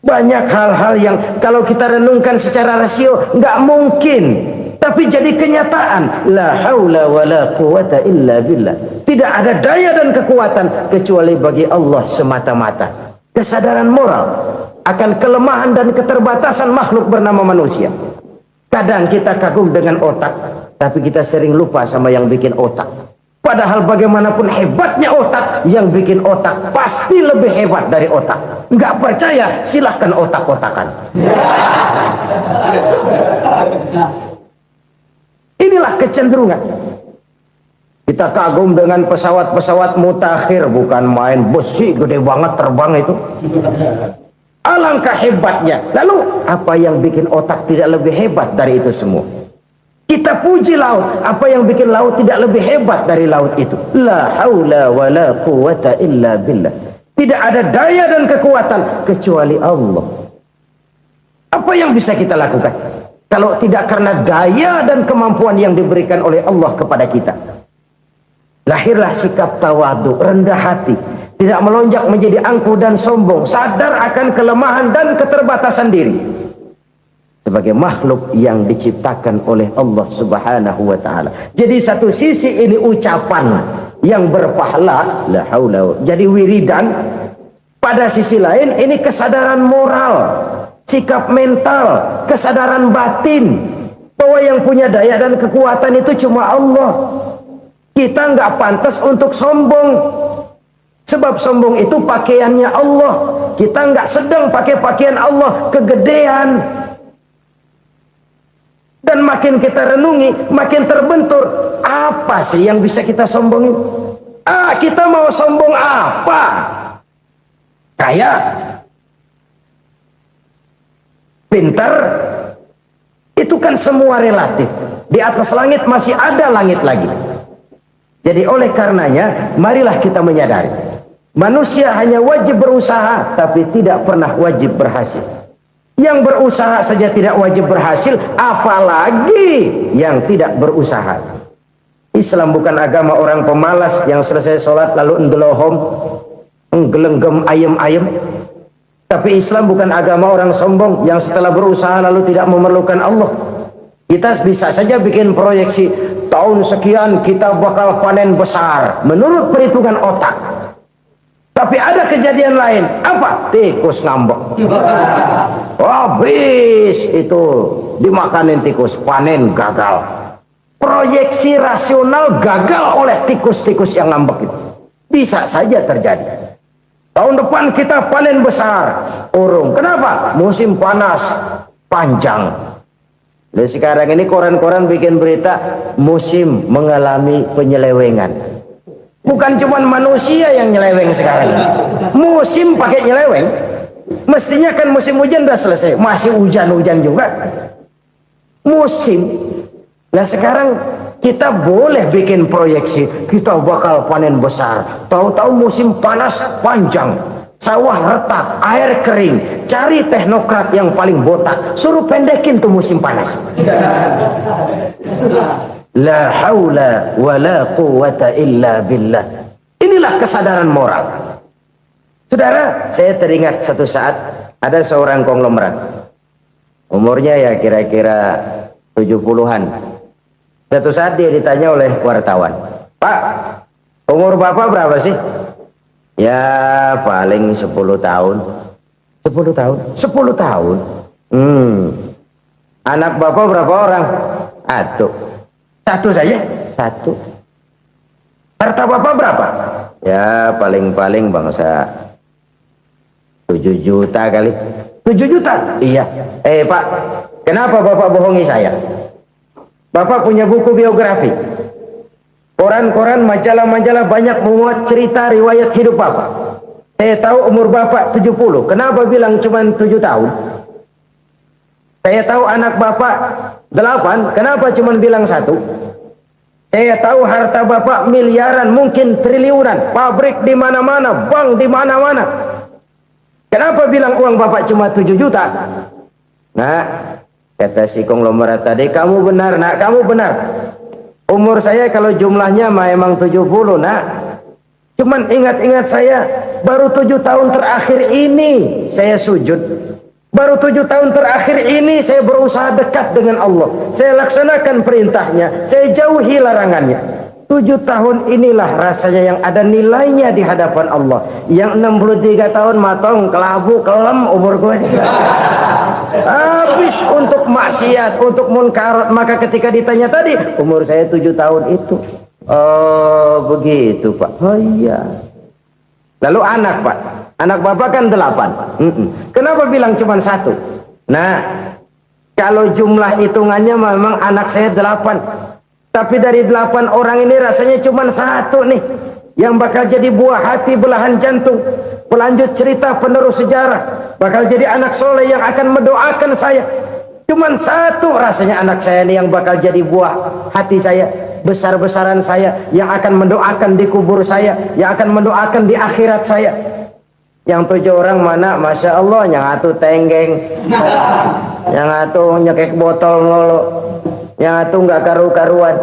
Banyak hal-hal yang kalau kita renungkan secara rasio nggak mungkin, tapi jadi kenyataan. La haula wa la quwwata illa billah. Tidak ada daya dan kekuatan kecuali bagi Allah semata-mata. Kesadaran moral akan kelemahan dan keterbatasan makhluk bernama manusia. Kadang kita kagum dengan otak, tapi kita sering lupa sama yang bikin otak. Padahal bagaimanapun hebatnya otak, yang bikin otak pasti lebih hebat dari otak. Nggak percaya, silahkan otak-otakan. Inilah kecenderungan. Kita kagum dengan pesawat-pesawat mutakhir, bukan main besi gede banget terbang itu. Alangkah hebatnya. Lalu apa yang bikin otak tidak lebih hebat dari itu semua? Kita puji laut. Apa yang bikin laut tidak lebih hebat dari laut itu? La haula wa la quwwata illa billah. Tidak ada daya dan kekuatan kecuali Allah. Apa yang bisa kita lakukan kalau tidak karena daya dan kemampuan yang diberikan oleh Allah kepada kita? Lahirlah sikap tawadu, rendah hati, tidak melonjak menjadi angkuh dan sombong, sadar akan kelemahan dan keterbatasan diri sebagai makhluk yang diciptakan oleh Allah Subhanahu wa taala. Jadi satu sisi ini ucapan yang berpahala, la haula, jadi wiridan. Pada sisi lain ini kesadaran moral, sikap mental, kesadaran batin bahwa yang punya daya dan kekuatan itu cuma Allah. Kita nggak pantas untuk sombong, sebab sombong itu pakaiannya Allah. Kita nggak sedang pakai pakaian Allah, kegedean. Dan makin kita renungi, makin terbentur. Apa sih yang bisa kita sombongin? Kita mau sombong apa? Kaya, pintar, itu kan semua relatif. Di atas langit masih ada langit lagi. Jadi oleh karenanya, marilah kita menyadari, manusia hanya wajib berusaha, tapi tidak pernah wajib berhasil. Yang berusaha saja tidak wajib berhasil, apalagi yang tidak berusaha. Islam bukan agama orang pemalas yang selesai sholat lalu endelohom, nggelenggem ayem-ayem. Tapi Islam bukan agama orang sombong yang setelah berusaha lalu tidak memerlukan Allah. Kita bisa saja bikin proyeksi, tahun sekian kita bakal panen besar menurut perhitungan otak. Tapi ada kejadian lain. Apa? Tikus ngambek. Habis itu dimakanin tikus, panen gagal. Proyeksi rasional gagal oleh tikus-tikus yang ngambek itu. Bisa saja terjadi. Tahun depan kita panen besar, urung. Kenapa? Musim panas panjang. Dan sekarang ini koran-koran bikin berita musim mengalami penyelewengan. Bukan cuma manusia yang nyeleweng sekarang. Musim pakai nyeleweng. Mestinya kan musim hujan udah selesai, masih hujan-hujan juga. Musim. Nah sekarang kita boleh bikin proyeksi, kita bakal panen besar. Tahu-tahu musim panas panjang, sawah retak, air kering. Cari teknokrat yang paling botak, suruh pendekin tuh musim panas. La haula wa la quwata illa billah. Inilah kesadaran moral. Saudara, saya teringat satu saat ada seorang konglomerat. Umurnya ya kira-kira 70-an. Satu saat dia ditanya oleh wartawan, "Pak, umur Bapak berapa sih?" "Ya paling 10 tahun." 10 tahun? 10 tahun? Anak Bapak berapa orang? Satu. Satu saja? Satu. Harta Bapak berapa? Ya paling-paling bangsa 7 juta kali. 7 juta? Iya. Pak, kenapa Bapak bohongi saya? Bapak punya buku biografi. Koran-koran, majalah-majalah banyak memuat cerita riwayat hidup Bapak. Saya tahu umur Bapak 70. Kenapa bilang cuma 7 tahun? Saya tahu anak Bapak 8. Kenapa cuma bilang 1? Saya tahu harta Bapak miliaran, mungkin triliunan. Pabrik di mana-mana, bank di mana-mana. Kenapa bilang uang Bapak cuma 7 juta? Nah, kata si konglomerat tadi, "Kamu benar nak, kamu benar. Umur saya kalau jumlahnya memang 70 nak. Cuman ingat-ingat saya, baru 7 tahun terakhir ini saya sujud. Baru 7 tahun terakhir ini saya berusaha dekat dengan Allah. Saya laksanakan perintahnya, saya jauhi larangannya. 7 tahun inilah rasanya yang ada nilainya di hadapan Allah. Yang 63 tahun matong, kelabu, kelem umur gue. Habis untuk maksiat, untuk munkarat. Maka ketika ditanya tadi, umur saya 7 tahun itu. Oh begitu Pak. Oh iya. Lalu anak Pak, anak Bapak kan 8. Kenapa bilang cuma 1? Nah, kalau jumlah hitungannya memang anak saya 8. Tapi dari 8 orang ini rasanya cuma 1 nih yang bakal jadi buah hati, belahan jantung, pelanjut cerita, penerus sejarah, bakal jadi anak soleh yang akan mendoakan saya. Cuma 1 rasanya anak saya ini yang bakal jadi buah hati saya, besar-besaran saya, yang akan mendoakan di kubur saya, yang akan mendoakan di akhirat saya. Yang 7 orang mana? Masya Allah, yang 1 tenggeng, yang 1 nyekek botol mulu, yang 1 nggak karu-karuan.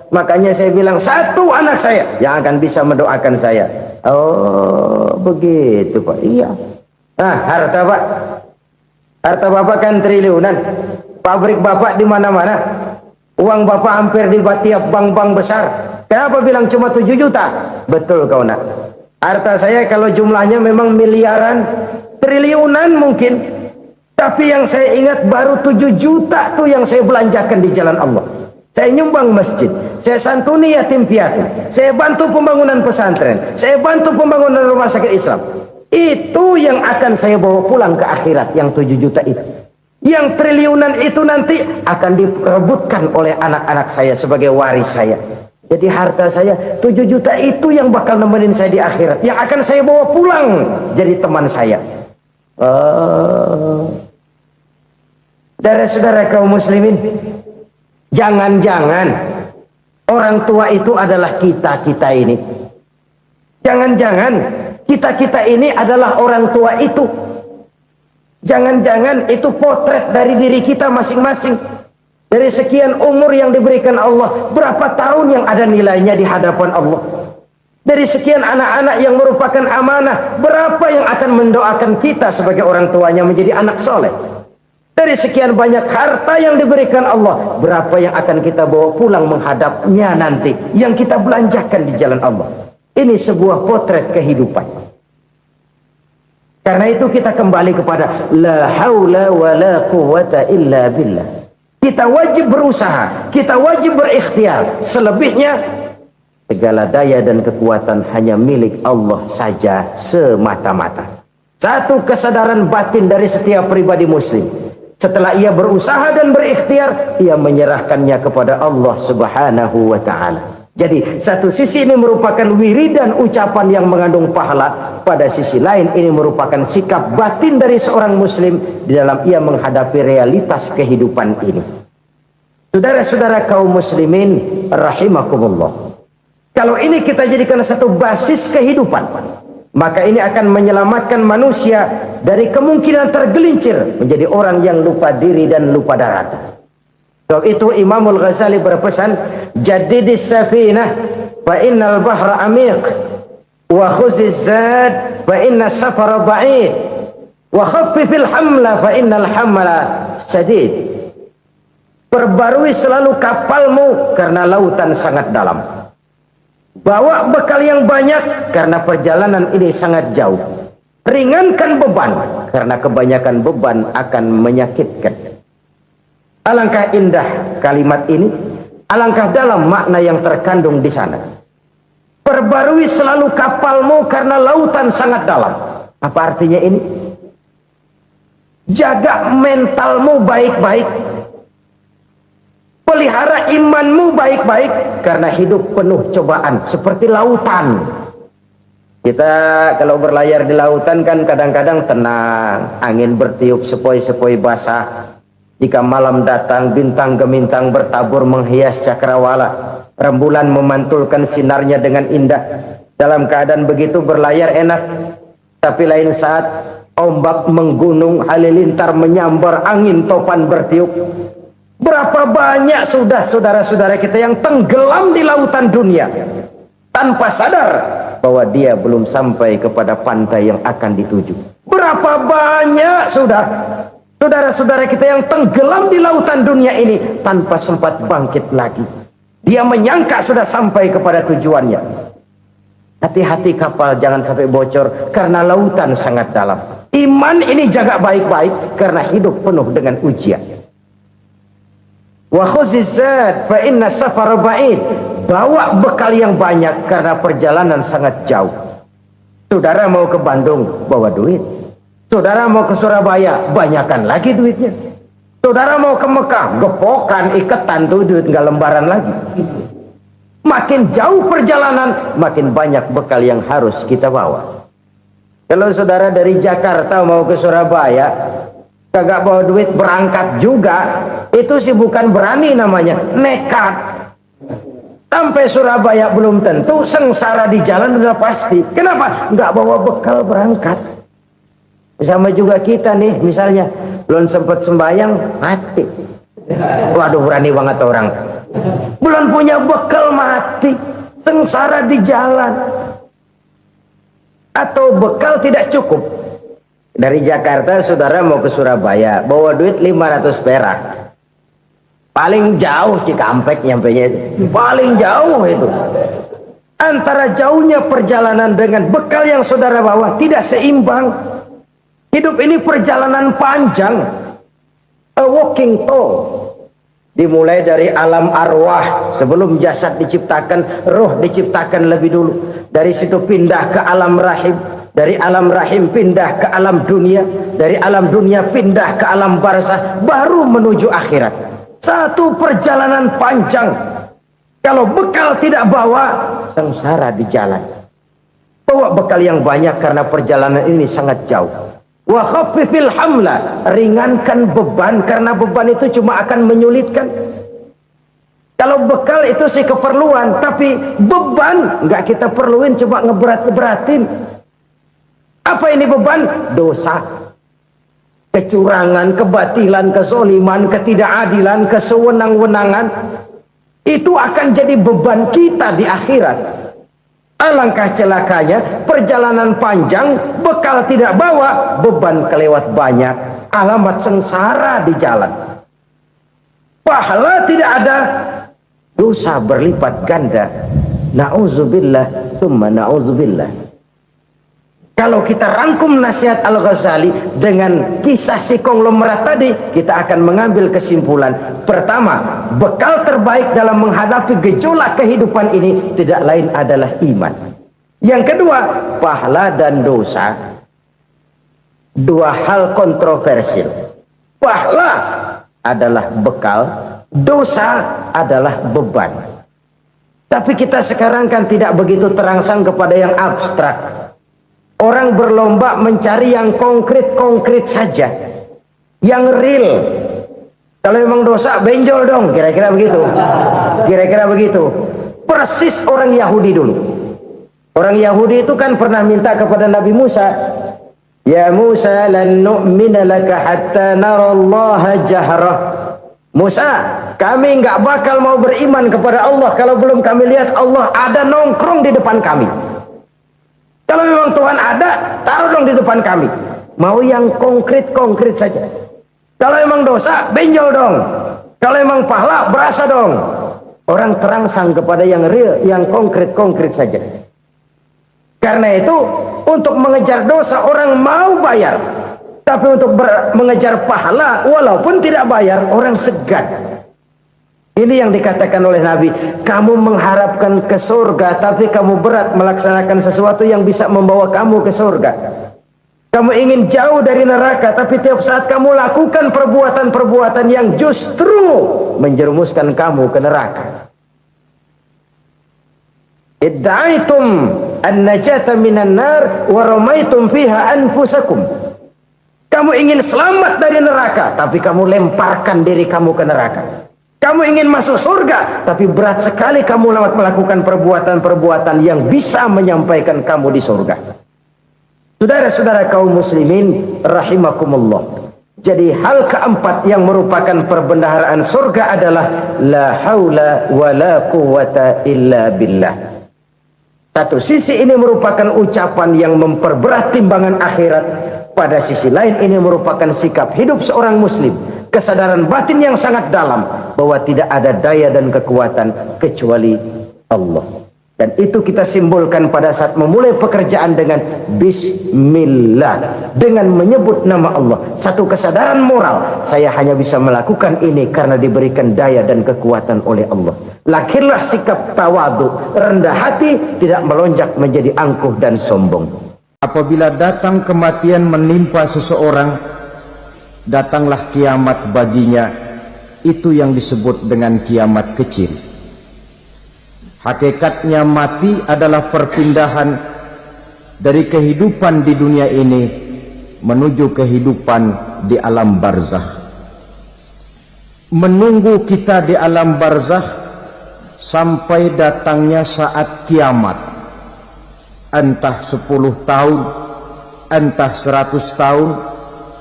Makanya saya bilang 1 anak saya yang akan bisa mendoakan saya. Oh begitu Pak. Iya. Nah harta Pak, harta Bapak kan triliunan. Pabrik Bapak di mana-mana. Uang Bapak hampir di tiap bank-bank besar. Kenapa bilang cuma 7 juta? Betul kau nak. Harta saya kalau jumlahnya memang miliaran, triliunan mungkin. Tapi yang saya ingat baru 7 juta tuh yang saya belanjakan di jalan Allah. Saya nyumbang masjid, saya santuni yatim piatu, saya bantu pembangunan pesantren, saya bantu pembangunan rumah sakit Islam. Itu yang akan saya bawa pulang ke akhirat, yang 7 juta itu. Yang triliunan itu nanti akan diperebutkan oleh anak-anak saya sebagai waris saya. Jadi harta saya 7 juta itu yang bakal nemenin saya di akhirat, yang akan saya bawa pulang jadi teman saya. Saudara-saudara kaum muslimin, jangan-jangan orang tua itu adalah kita-kita ini. Jangan-jangan kita-kita ini adalah orang tua itu. Jangan-jangan itu potret dari diri kita masing-masing. Dari sekian umur yang diberikan Allah, berapa tahun yang ada nilainya di hadapan Allah? Dari sekian anak-anak yang merupakan amanah, berapa yang akan mendoakan kita sebagai orang tuanya menjadi anak soleh? Dari sekian banyak harta yang diberikan Allah, berapa yang akan kita bawa pulang menghadapnya nanti, yang kita belanjakan di jalan Allah? Ini sebuah potret kehidupan. Karena itu kita kembali kepada la haula wa la quwwata illa billah. Kita wajib berusaha, kita wajib berikhtiar. Selebihnya, segala daya dan kekuatan hanya milik Allah saja semata-mata. Satu kesadaran batin dari setiap pribadi muslim. Setelah ia berusaha dan berikhtiar, ia menyerahkannya kepada Allah Subhanahu wa ta'ala. Jadi satu sisi ini merupakan wiridan ucapan yang mengandung pahala, pada sisi lain ini merupakan sikap batin dari seorang muslim di dalam ia menghadapi realitas kehidupan ini. Saudara-saudara kaum muslimin rahimakumullah, kalau ini kita jadikan satu basis kehidupan, maka ini akan menyelamatkan manusia dari kemungkinan tergelincir menjadi orang yang lupa diri dan lupa darat. Sebab itu Imamul Ghazali berpesan, jadidis safinah fa innal bahra amiq wa khuziz zad fa inna safara ba'id wa khaffifil hamla fa innal hamla sadid. Perbarui selalu kapalmu karena lautan sangat dalam. Bawa bekal yang banyak karena perjalanan ini sangat jauh. Ringankan beban karena kebanyakan beban akan menyakitkan. Alangkah indah kalimat ini, alangkah dalam makna yang terkandung di sana. Perbarui selalu kapalmu karena lautan sangat dalam. Apa artinya ini? Jaga mentalmu baik-baik. Pelihara imanmu baik-baik, karena hidup penuh cobaan seperti lautan. Kita kalau berlayar di lautan kan kadang-kadang tenang, angin bertiup sepoi-sepoi basah. Jika malam datang, bintang gemintang bertabur menghias cakrawala. Rembulan memantulkan sinarnya dengan indah. Dalam keadaan begitu berlayar enak. Tapi lain saat ombak menggunung, halilintar menyambar, angin topan bertiup. Berapa banyak sudah saudara-saudara kita yang tenggelam di lautan dunia tanpa sadar bahwa dia belum sampai kepada pantai yang akan dituju. Berapa banyak sudah saudara-saudara kita yang tenggelam di lautan dunia ini tanpa sempat bangkit lagi. Dia menyangka sudah sampai kepada tujuannya. Hati-hati kapal jangan sampai bocor karena lautan sangat dalam. Iman ini jaga baik-baik karena hidup penuh dengan ujian. Wa khuzizat fa inna safara ba'id. Bawa bekal yang banyak karena perjalanan sangat jauh. Saudara mau ke Bandung, bawa duit. Saudara mau ke Surabaya, banyakan lagi duitnya. Saudara mau ke Mekah, gepokan, iketan tuh duit nggak lembaran lagi. Makin jauh perjalanan, makin banyak bekal yang harus kita bawa. Kalau saudara dari Jakarta mau ke Surabaya, kagak bawa duit berangkat juga, itu sih bukan berani namanya, nekat. Sampai Surabaya belum tentu, sengsara di jalan udah pasti. Kenapa? Nggak bawa bekal berangkat. Sama juga kita nih, misalnya belum sempat sembahyang, mati. Waduh, berani banget orang. Belum punya bekal, mati. Sengsara di jalan. Atau bekal tidak cukup. Dari Jakarta saudara mau ke Surabaya, bawa duit 500 perak. Paling jauh Cikampek nyampenya itu. Paling jauh itu. Antara jauhnya perjalanan dengan bekal yang saudara bawa tidak seimbang. Hidup ini perjalanan panjang. A walking tour. Dimulai dari alam arwah. Sebelum jasad diciptakan, roh diciptakan lebih dulu. Dari situ pindah ke alam rahim. Dari alam rahim pindah ke alam dunia. Dari alam dunia pindah ke alam barzah. Baru menuju akhirat. Satu perjalanan panjang. Kalau bekal tidak bawa, sengsara di jalan. Bawa bekal yang banyak karena perjalanan ini sangat jauh. Wa khaffifil hamla, ringankan beban karena beban itu cuma akan menyulitkan. Kalau bekal itu sih keperluan, tapi beban nggak kita perluin, cuma ngeberat-beratin. Apa ini beban? Dosa. kecurangan, kebatilan, kezoliman, ketidakadilan, kesewenang-wenangan, itu akan jadi beban kita di akhirat. Alangkah celakanya, perjalanan panjang, bekal tidak bawa, beban kelewat banyak, alamat sengsara di jalan. Pahala tidak ada, dosa berlipat ganda. Na'udzubillah, summa na'udzubillah. Kalau kita rangkum nasihat Al-Ghazali dengan kisah si konglomerat tadi, kita akan mengambil kesimpulan. Pertama, bekal terbaik dalam menghadapi gejolak kehidupan ini tidak lain adalah iman. Yang kedua, pahala dan dosa, dua hal kontroversial. Pahala adalah bekal, dosa adalah beban. Tapi kita sekarang kan tidak begitu terangsang kepada yang abstrak. Orang berlomba mencari yang konkret-konkret saja, yang real. Kalau memang dosa, benjol dong, kira-kira begitu. Kira-kira begitu. Persis orang Yahudi dulu. Orang Yahudi itu kan pernah minta kepada Nabi Musa, "Ya Musa, lan nu'mina laka hatta narallaha jahrah." Musa, kami nggak bakal mau beriman kepada Allah kalau belum kami lihat Allah ada nongkrong di depan kami. Kalau memang Tuhan ada, taruh dong di depan kami. Mau yang konkret-konkret saja. Kalau memang dosa, benjol dong. Kalau memang pahala, berasa dong. Orang terangsang kepada yang real, yang konkret-konkret saja. Karena itu, untuk mengejar dosa, orang mau bayar. Tapi untuk mengejar pahala, walaupun tidak bayar, orang segan. Ini yang dikatakan oleh Nabi, kamu mengharapkan ke surga, tapi kamu berat melaksanakan sesuatu yang bisa membawa kamu ke surga. Kamu ingin jauh dari neraka, tapi tiap saat kamu lakukan perbuatan-perbuatan yang justru menjerumuskan kamu ke neraka. Idda'aitum an-najata minan nar wa ramaitum fiha anfusakum. Kamu ingin selamat dari neraka, tapi kamu lemparkan diri kamu ke neraka. Kamu ingin masuk surga, tapi berat sekali kamu melakukan perbuatan-perbuatan yang bisa menyampaikan kamu di surga. Saudara-saudara kaum muslimin rahimakumullah. Jadi hal keempat yang merupakan perbendaharaan surga adalah la haula wa la quwata illa billah. Satu sisi ini merupakan ucapan yang memperberat timbangan akhirat. Pada sisi lain ini merupakan sikap hidup seorang muslim. Kesadaran batin yang sangat dalam bahwa tidak ada daya dan kekuatan kecuali Allah. Dan itu kita simbolkan pada saat memulai pekerjaan dengan Bismillah, dengan menyebut nama Allah. Satu kesadaran moral, saya hanya bisa melakukan ini karena diberikan daya dan kekuatan oleh Allah. Lahirlah sikap tawadu, rendah hati, tidak melonjak menjadi angkuh dan sombong.
Apabila datang kematian menimpa seseorang, datanglah kiamat baginya. Itu yang disebut dengan kiamat kecil. Hakikatnya mati adalah perpindahan dari kehidupan di dunia ini menuju kehidupan di alam barzakh. Menunggu kita di alam barzakh sampai datangnya saat kiamat. Entah 10 tahun, entah 100 tahun,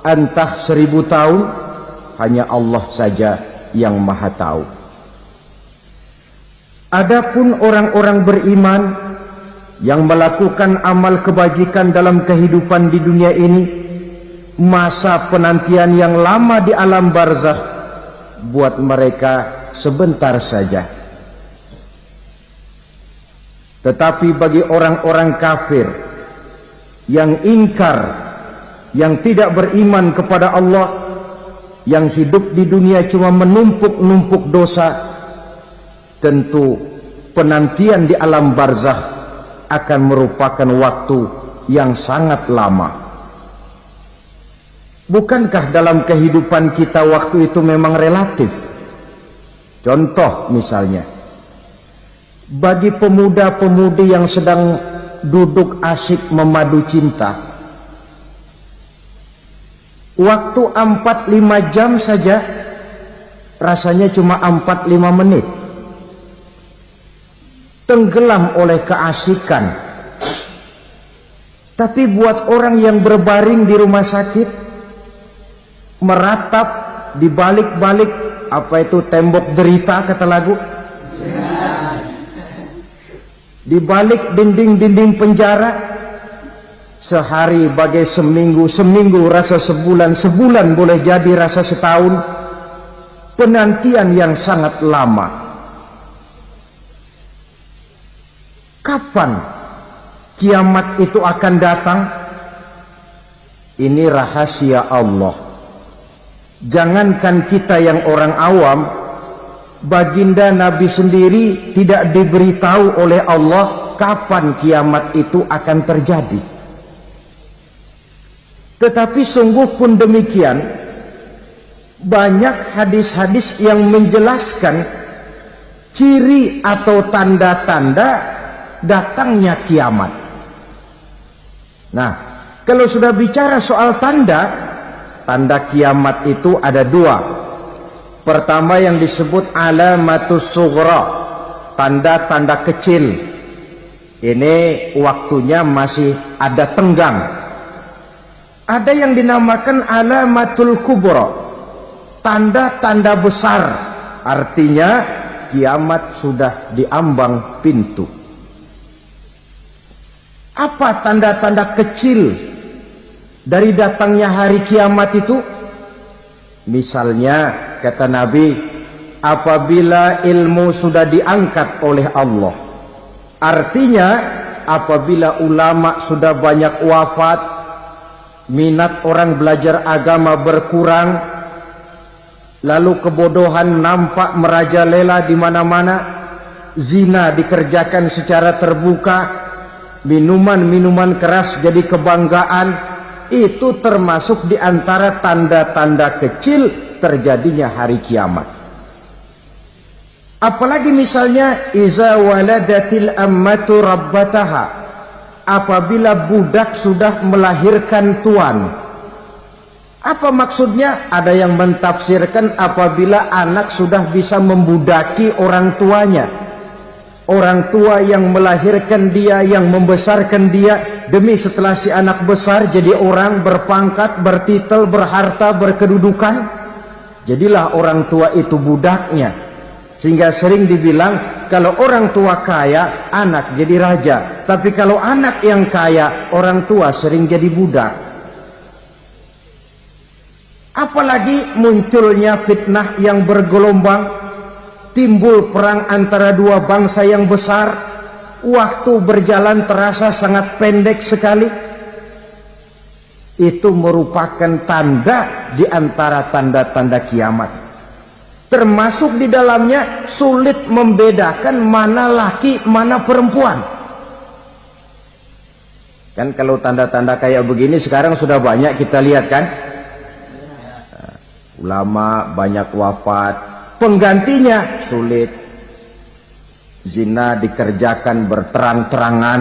entah 1000 tahun, hanya Allah saja yang maha tahu. Adapun orang-orang beriman yang melakukan amal kebajikan dalam kehidupan di dunia ini, masa penantian yang lama di alam barzakh buat mereka sebentar saja. Tetapi bagi orang-orang kafir yang ingkar, yang tidak beriman kepada Allah, yang hidup di dunia cuma menumpuk-numpuk dosa, tentu penantian di alam barzakh akan merupakan waktu yang sangat lama. Bukankah dalam kehidupan kita waktu itu memang relatif? Contoh misalnya, bagi pemuda-pemudi yang sedang duduk asyik memadu cinta, waktu 4-5 jam saja rasanya cuma 4-5 menit. Tenggelam oleh keasikan. Tapi buat orang yang berbaring di rumah sakit, meratap di balik-balik apa itu tembok derita kata lagu, di balik dinding-dinding penjara. Sehari bagai seminggu, seminggu rasa sebulan, sebulan boleh jadi rasa setahun. Penantian yang sangat lama. Kapan kiamat itu akan datang? Ini rahasia Allah. Jangankan kita yang orang awam, baginda Nabi sendiri tidak diberitahu oleh Allah kapan kiamat itu akan terjadi. Tetapi sungguh pun demikian, banyak hadis-hadis yang menjelaskan ciri atau tanda-tanda datangnya kiamat. Nah, kalau sudah bicara soal tanda, tanda kiamat itu ada dua. Pertama yang disebut alamatus sughra, tanda-tanda kecil. Ini waktunya masih ada tenggang. Ada yang dinamakan alamatul kubra, tanda-tanda besar, artinya kiamat sudah diambang pintu. Apa tanda-tanda kecil dari datangnya hari kiamat itu? Misalnya kata Nabi, apabila ilmu sudah diangkat oleh Allah, artinya apabila ulama sudah banyak wafat, minat orang belajar agama berkurang, lalu kebodohan nampak merajalela di mana-mana, zina dikerjakan secara terbuka, minuman-minuman keras jadi kebanggaan, itu termasuk di antara tanda-tanda kecil terjadinya hari kiamat. Apalagi misalnya iza waladatil ammatu rabbataha, apabila budak sudah melahirkan tuan. Apa maksudnya? Ada yang mentafsirkan apabila anak sudah bisa membudaki orang tuanya. Orang tua yang melahirkan dia, yang membesarkan dia, demi setelah si anak besar jadi orang berpangkat, bertitel, berharta, berkedudukan, jadilah orang tua itu budaknya. Sehingga sering dibilang kalau orang tua kaya, anak jadi raja. Tapi kalau anak yang kaya, orang tua sering jadi budak. Apalagi munculnya fitnah yang bergelombang, timbul perang antara dua bangsa yang besar, waktu berjalan terasa sangat pendek sekali. Itu merupakan tanda di antara tanda-tanda kiamat. Termasuk di dalamnya sulit membedakan mana laki, mana perempuan. Kan kalau tanda-tanda kayak begini sekarang sudah banyak kita lihat kan. Ulama banyak wafat, penggantinya sulit. Zina dikerjakan berterang-terangan,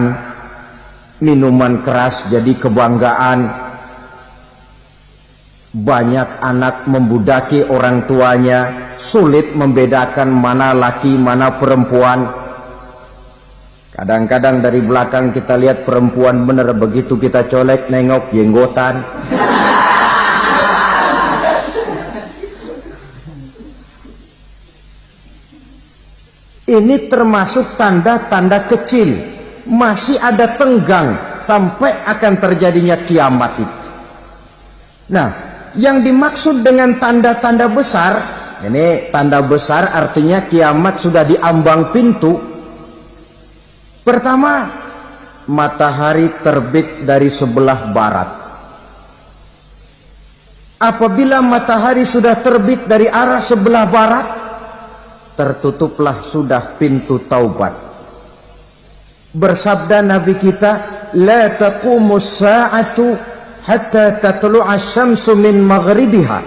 minuman keras jadi kebanggaan, banyak anak membudaki orang tuanya, sulit membedakan mana laki mana perempuan. Kadang-kadang dari belakang kita lihat perempuan bener, begitu kita colek nengok jenggotan. Ini termasuk tanda-tanda kecil, masih ada tenggang sampai akan terjadinya kiamat itu. Nah, yang dimaksud dengan tanda-tanda besar, ini tanda besar artinya kiamat sudah diambang pintu. Pertama, matahari terbit dari sebelah barat. Apabila matahari sudah terbit dari arah sebelah barat, tertutuplah sudah pintu taubat. Bersabda Nabi kita, la taqumus sa'atu hatta tatlu'a syamsu min maghribiha.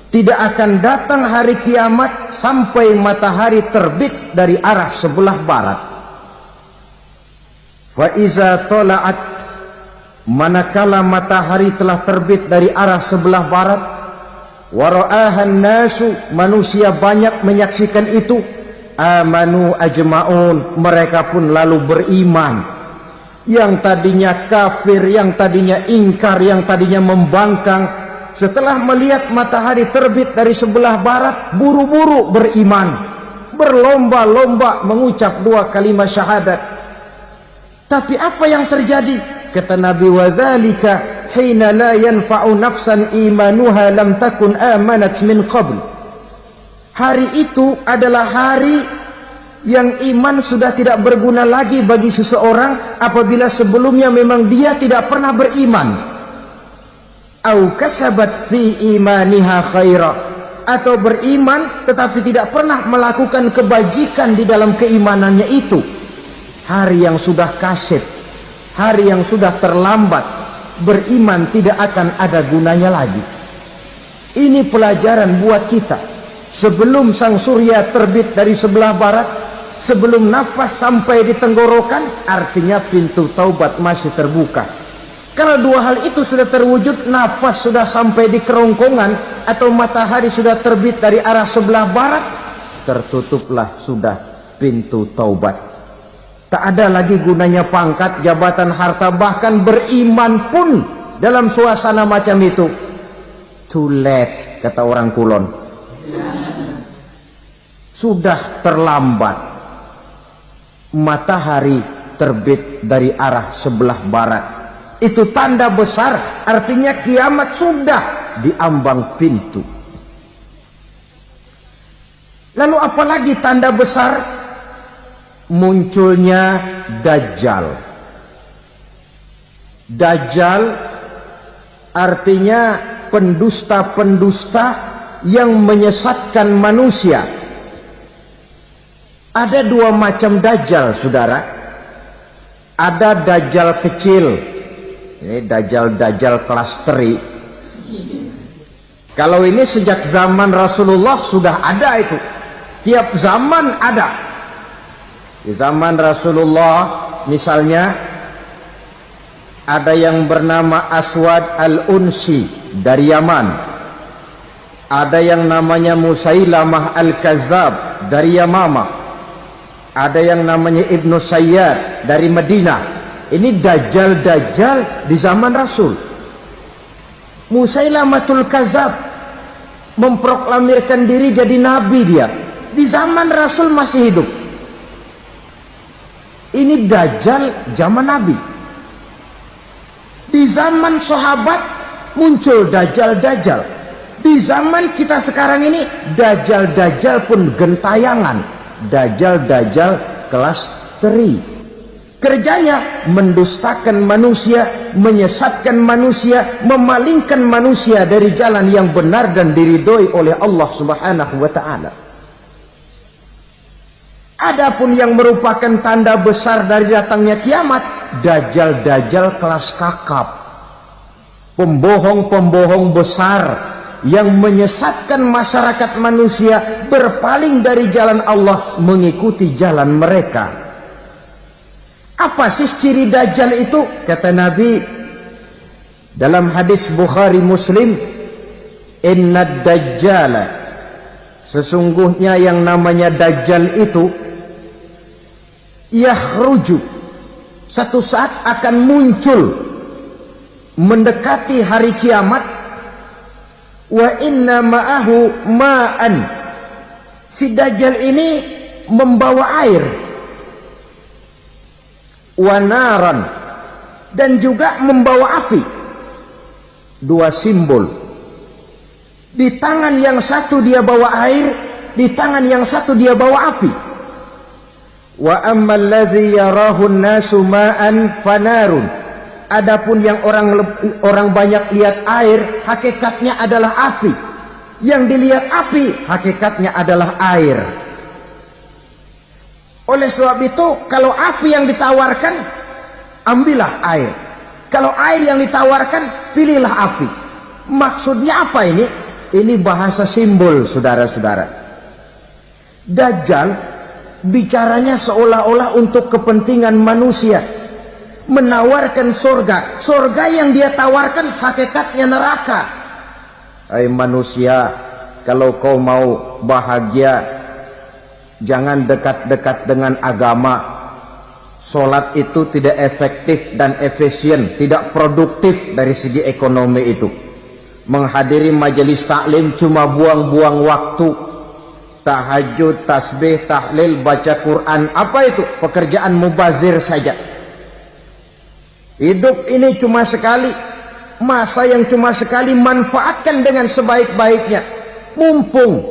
Tidak akan datang hari kiamat sampai matahari terbit dari arah sebelah barat. Fa iza tala'at, manakala matahari telah terbit dari arah sebelah barat, wa ra'ahan nasu, manusia banyak menyaksikan itu, amanu ajma'un, mereka pun lalu beriman. Yang tadinya kafir, yang tadinya ingkar, yang tadinya membangkang, setelah melihat matahari terbit dari sebelah barat, buru-buru beriman, berlomba-lomba mengucap 2 kalimat syahadat. Tapi apa yang terjadi? Kata Nabi, wadzalika hina la yanfa'u nafsan imanuha lam takun amanat min qabl. Hari itu adalah hari yang iman sudah tidak berguna lagi bagi seseorang apabila sebelumnya memang dia tidak pernah beriman. Au kasabat fi imaniha khaira, atau beriman tetapi tidak pernah melakukan kebajikan di dalam keimanannya itu. Hari yang sudah kasib, hari yang sudah terlambat, beriman tidak akan ada gunanya lagi. Ini pelajaran buat kita. Sebelum sang surya terbit dari sebelah barat, sebelum nafas sampai di tenggorokan, artinya pintu taubat masih terbuka. Kalau 2 hal itu sudah terwujud, nafas sudah sampai di kerongkongan atau matahari sudah terbit dari arah sebelah barat, tertutuplah sudah pintu taubat. Tak ada lagi gunanya pangkat, jabatan, harta, bahkan beriman pun dalam suasana macam itu too late, kata orang Kulon. Sudah terlambat. Matahari terbit dari arah sebelah barat, itu tanda besar, artinya kiamat sudah di ambang pintu. Lalu apalagi tanda besar? Munculnya Dajjal. Dajjal artinya pendusta-pendusta yang menyesatkan manusia. Ada 2 macam Dajjal, saudara. Ada Dajjal kecil, ini Dajjal kelas teri. Kalau ini sejak zaman Rasulullah sudah ada itu. Tiap zaman ada. Di zaman Rasulullah misalnya ada yang bernama Aswad al-Unsi dari Yaman. Ada yang namanya Musailamah al-Kazzab dari Yamama. Ada yang namanya Ibnu Sayyad dari Madinah. Ini Dajjal-Dajjal di zaman Rasul. Musailamatul Kazzab memproklamirkan diri jadi nabi dia. Di zaman Rasul masih hidup. Ini Dajjal zaman Nabi. Di zaman sahabat muncul Dajjal-Dajjal. Di zaman kita sekarang ini Dajjal-Dajjal pun gentayangan. Dajjal-Dajjal kelas teri. Kerjanya mendustakan manusia, menyesatkan manusia, memalingkan manusia dari jalan yang benar dan diridhoi oleh Allah Subhanahu wa taala. Adapun yang merupakan tanda besar dari datangnya kiamat, Dajjal-Dajjal kelas kakap. Pembohong-pembohong besar yang menyesatkan masyarakat manusia berpaling dari jalan Allah mengikuti jalan mereka. Apa sih ciri Dajjal itu? Kata Nabi dalam hadis Bukhari Muslim, Inna Dajjala, sesungguhnya yang namanya Dajjal itu yakhruju, satu saat akan muncul mendekati hari kiamat. Wa inna ma'ahu ma'an, si Dajjal ini membawa air. Wa naran, dan juga membawa api. 2 simbol. Di tangan yang satu dia bawa air, di tangan yang satu dia bawa api. Wa ammal ladzi yarahu an-nasu ma'an fanarun, adapun yang orang banyak lihat air, hakikatnya adalah api. Yang dilihat api, hakikatnya adalah air. Oleh sebab itu, kalau api yang ditawarkan, ambillah air. Kalau air yang ditawarkan, pilihlah api. Maksudnya apa ini? Ini bahasa simbol, saudara-saudara. Dajjal bicaranya seolah-olah untuk kepentingan manusia, menawarkan surga. Surga yang dia tawarkan hakikatnya neraka. Hai manusia, kalau kau mau bahagia, jangan dekat-dekat dengan agama. Solat itu tidak efektif dan efisien, tidak produktif dari segi ekonomi itu. menghadiri majelis taklim cuma buang-buang waktu, tahajud, tasbih, tahlil, baca Quran, apa itu? Pekerjaan mubazir saja. Hidup ini cuma sekali, masa yang cuma sekali, manfaatkan dengan sebaik-baiknya. Mumpung,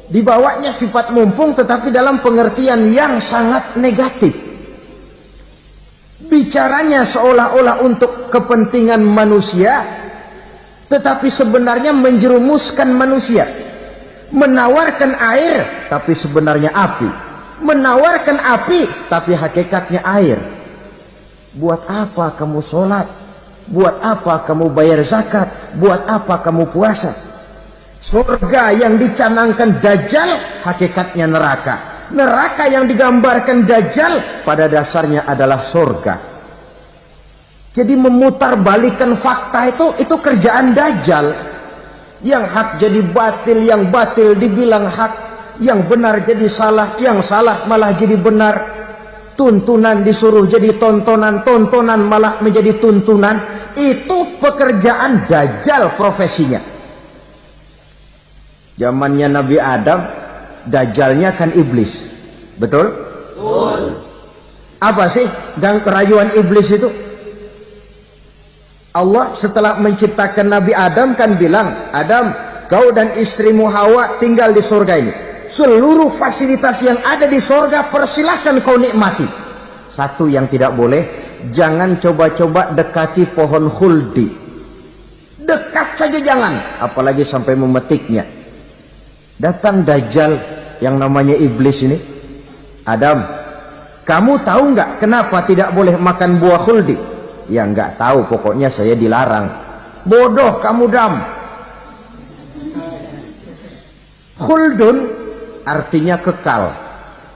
dibawanya sifat mumpung tetapi dalam pengertian yang sangat negatif. Bicaranya seolah-olah untuk kepentingan manusia, tetapi sebenarnya menjerumuskan manusia. Menawarkan air tapi sebenarnya api, menawarkan api tapi hakikatnya air. Buat apa kamu sholat? Buat apa kamu bayar zakat? Buat apa kamu puasa? Surga yang dicanangkan Dajjal hakikatnya neraka. Neraka yang digambarkan Dajjal pada dasarnya adalah surga. Jadi memutarbalikkan fakta itu kerjaan Dajjal. Yang hak jadi batil, yang batil dibilang hak, yang benar jadi salah, yang salah malah jadi benar. Tuntunan disuruh jadi tontonan, tontonan malah menjadi tuntunan. Itu pekerjaan Dajjal profesinya. Zamannya Nabi Adam, Dajjalnya kan iblis. Betul? Betul. Apa sih dan kerayuan iblis itu? Allah setelah menciptakan Nabi Adam kan bilang, Adam, kau dan istrimu Hawa tinggal di surga ini. Seluruh fasilitas yang ada di surga persilahkan kau nikmati. Satu yang tidak boleh, jangan coba-coba dekati pohon khuldi. Dekat saja jangan, apalagi sampai memetiknya. Datang Dajjal yang namanya iblis ini. Adam, kamu tahu nggak kenapa tidak boleh makan buah khuldi? Ya nggak tahu, pokoknya saya dilarang. Bodoh kamu Dam. Khuldun artinya kekal.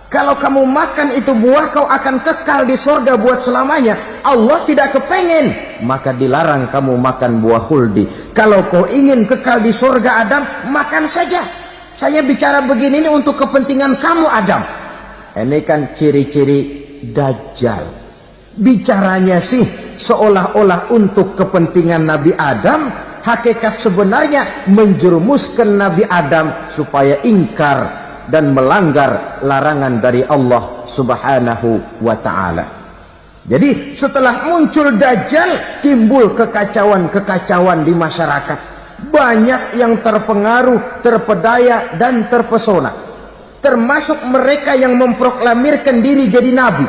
Kalau kamu makan itu buah, kau akan kekal di surga buat selamanya. Allah tidak kepengen, maka dilarang kamu makan buah khuldi. Kalau kau ingin kekal di surga Adam, makan saja. Saya bicara begini ini untuk kepentingan kamu Adam. Ini kan ciri-ciri Dajjal. Bicaranya sih seolah-olah untuk kepentingan Nabi Adam, hakikat sebenarnya menjerumuskan Nabi Adam supaya ingkar dan melanggar larangan dari Allah Subhanahu wa ta'ala. Jadi setelah muncul Dajjal, timbul kekacauan-kekacauan di masyarakat. Banyak yang terpengaruh, terpedaya dan terpesona. Termasuk mereka yang memproklamirkan diri jadi nabi.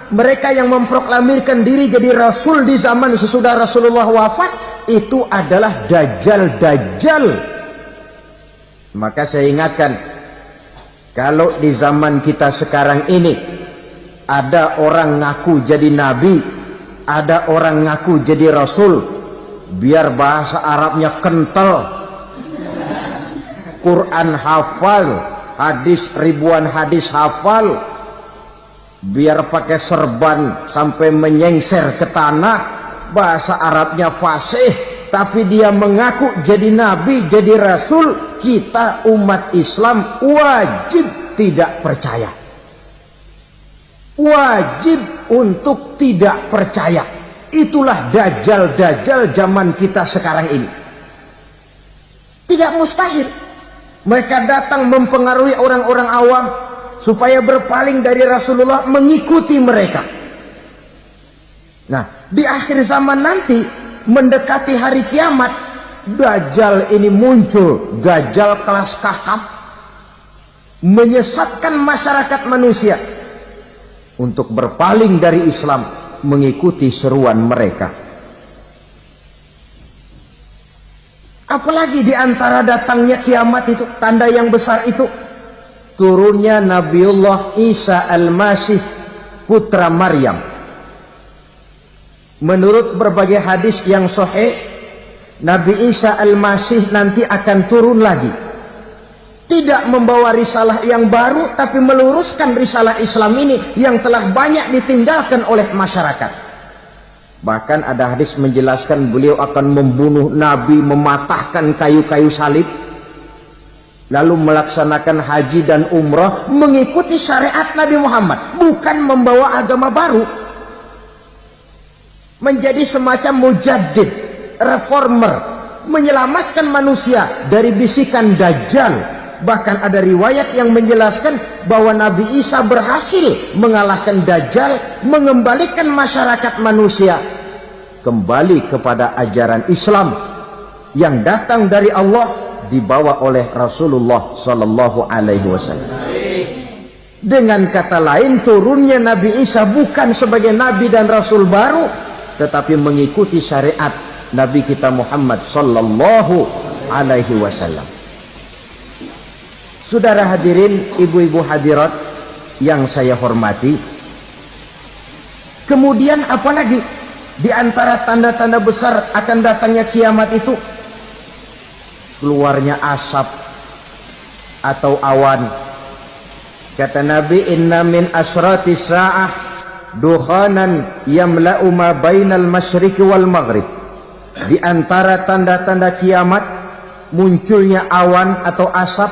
Mereka yang memproklamirkan diri jadi rasul di zaman sesudah Rasulullah wafat, itu adalah Dajjal-Dajjal. Maka saya ingatkan, kalau di zaman kita sekarang ini ada orang ngaku jadi nabi, ada orang ngaku jadi rasul, biar bahasa Arabnya kental, Quran hafal, hadis ribuan hadis hafal, biar pakai serban sampai menyengser ke tanah, bahasa Arabnya fasih, tapi dia mengaku jadi nabi, jadi rasul, kita umat Islam wajib tidak percaya. Wajib untuk tidak percaya. Itulah Dajjal-Dajjal zaman kita sekarang ini. Tidak mustahil mereka datang mempengaruhi orang-orang awam supaya berpaling dari Rasulullah, mengikuti mereka. Nah, di akhir zaman nanti, mendekati hari kiamat, Dajjal ini muncul. Dajjal kelas kakap, menyesatkan masyarakat manusia untuk berpaling dari Islam, mengikuti seruan mereka. Apalagi di antara datangnya kiamat itu, tanda yang besar itu, turunnya Nabiullah Isa Al-Masih, putra Maryam. Menurut berbagai hadis yang sahih, Nabi Isa Al-Masih nanti akan turun lagi. Tidak membawa risalah yang baru, tapi meluruskan risalah Islam ini yang telah banyak ditinggalkan oleh masyarakat. Bahkan ada hadis menjelaskan beliau akan membunuh Nabi, mematahkan kayu-kayu salib, lalu melaksanakan haji dan umrah mengikuti syariat Nabi Muhammad, bukan membawa agama baru. Menjadi semacam mujaddid, reformer, menyelamatkan manusia dari bisikan Dajjal. Bahkan ada riwayat yang menjelaskan bahwa Nabi Isa berhasil mengalahkan Dajjal, mengembalikan masyarakat manusia kembali kepada ajaran Islam yang datang dari Allah, dibawa oleh Rasulullah sallallahu alaihi wasallam. Dengan kata lain, turunnya Nabi Isa bukan sebagai nabi dan rasul baru, tetapi mengikuti syariat Nabi kita Muhammad sallallahu alaihi wasallam. Saudara hadirin, ibu-ibu hadirat yang saya hormati, kemudian apalagi di antara tanda-tanda besar akan datangnya kiamat itu? Keluarnya asap atau awan. Kata Nabi, inna min asrati sa'ah dukhanan yamla'u ma bainal masyriqi wal maghrib. Di antara tanda-tanda kiamat munculnya awan atau asap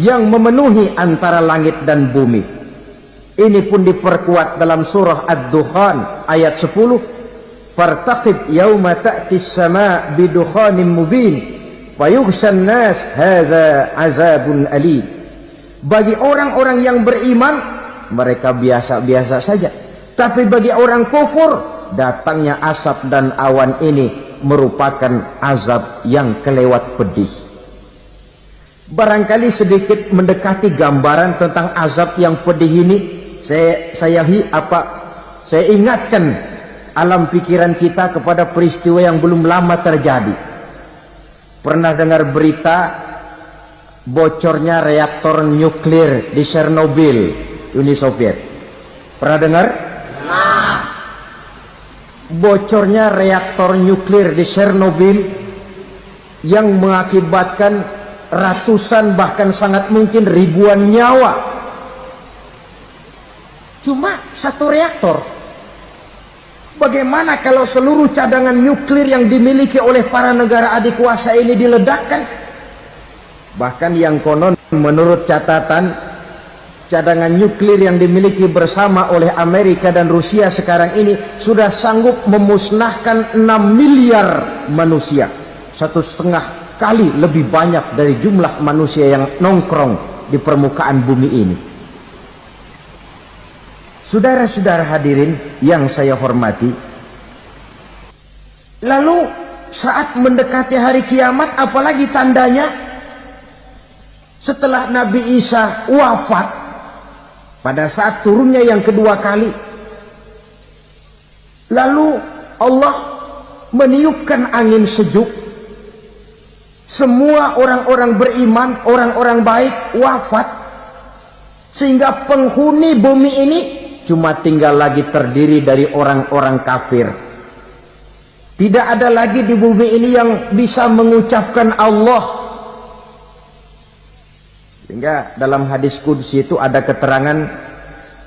yang memenuhi antara langit dan bumi. Ini pun diperkuat dalam surah Ad-Dukhan ayat 10. Fartaqib yauma ta'ti as-sama' bidukhanin mubin fayughshan nas hadza azabun alim. Bagi orang-orang yang beriman, mereka biasa-biasa saja. Tapi bagi orang kufur, datangnya asap dan awan ini merupakan azab yang kelewat pedih. Barangkali sedikit mendekati gambaran tentang azab yang pedih ini, saya ingatkan alam pikiran kita kepada peristiwa yang belum lama terjadi. Pernah dengar berita bocornya reaktor nuklir di Chernobyl, Uni Soviet? Pernah dengar? Bocornya reaktor nuklir di Chernobyl yang mengakibatkan ratusan bahkan sangat mungkin ribuan nyawa. Cuma satu reaktor. Bagaimana kalau seluruh cadangan nuklir yang dimiliki oleh para negara adikuasa ini diledakkan? Bahkan yang konon menurut catatan, cadangan nuklir yang dimiliki bersama oleh Amerika dan Rusia sekarang ini sudah sanggup memusnahkan 6 miliar manusia. 1,5 kali lebih banyak dari jumlah manusia yang nongkrong di permukaan bumi ini. Saudara-saudara hadirin yang saya hormati, lalu saat mendekati hari kiamat, apalagi tandanya? Setelah Nabi Isa wafat, pada saat turunnya yang kedua kali, lalu Allah meniupkan angin sejuk. Semua orang-orang beriman, orang-orang baik wafat, sehingga penghuni bumi ini cuma tinggal lagi terdiri dari orang-orang kafir. Tidak ada lagi di bumi ini yang bisa mengucapkan Allah. Sehingga dalam hadis qudsi itu ada keterangan,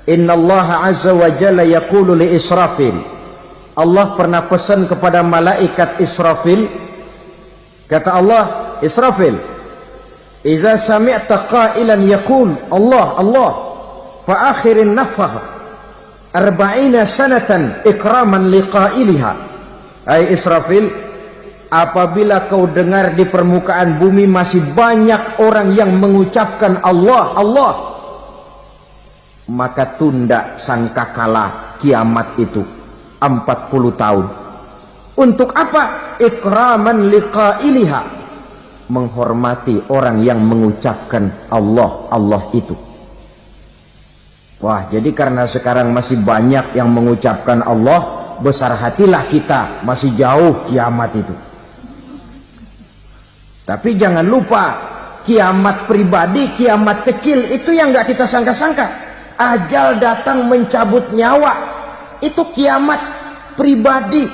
innallaha azza wa jalla yaqulu li Israfil. Allah pernah pesan kepada malaikat Israfil. Kata Allah, Israfil, iza sami'ta qailan yaqul Allah Allah fa akhirin nafah 40 sanatan ikraman liqailiha. Hai Israfil, apabila kau dengar di permukaan bumi masih banyak orang yang mengucapkan Allah Allah, maka tunda sangkakala kiamat itu 40 tahun. Untuk apa? Ikraman liqailiha, menghormati orang yang mengucapkan Allah Allah itu. Wah, jadi karena sekarang masih banyak yang mengucapkan Allah, besar hatilah kita, masih jauh kiamat itu. Tapi jangan lupa, kiamat pribadi, kiamat kecil itu yang nggak kita sangka-sangka. Ajal datang mencabut nyawa, itu kiamat pribadi.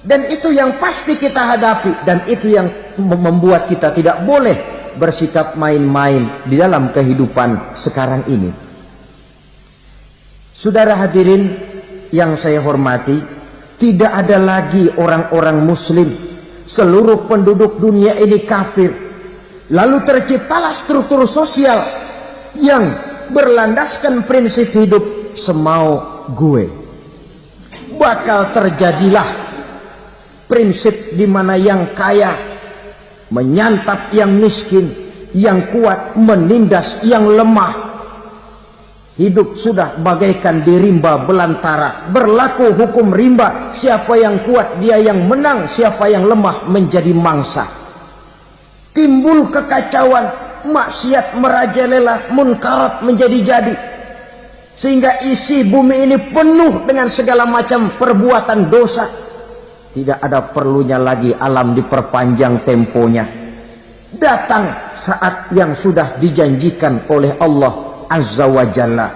Dan itu yang pasti kita hadapi, dan itu yang membuat kita tidak boleh bersikap main-main di dalam kehidupan sekarang ini. Saudara hadirin yang saya hormati, tidak ada lagi orang-orang muslim. Seluruh penduduk dunia ini kafir. Lalu terciptalah struktur sosial yang berlandaskan prinsip hidup semau gue. Bakal terjadilah prinsip di mana yang kaya menyantap yang miskin, yang kuat menindas yang lemah. Hidup sudah bagaikan di rimba belantara, berlaku hukum rimba, siapa yang kuat dia yang menang, siapa yang lemah menjadi mangsa. Timbul kekacauan, maksiat merajalela, munkarat menjadi-jadi, sehingga isi bumi ini penuh dengan segala macam perbuatan dosa. Tidak ada perlunya lagi alam diperpanjang temponya. Datang saat yang sudah dijanjikan oleh Allah Azza wa Jalla,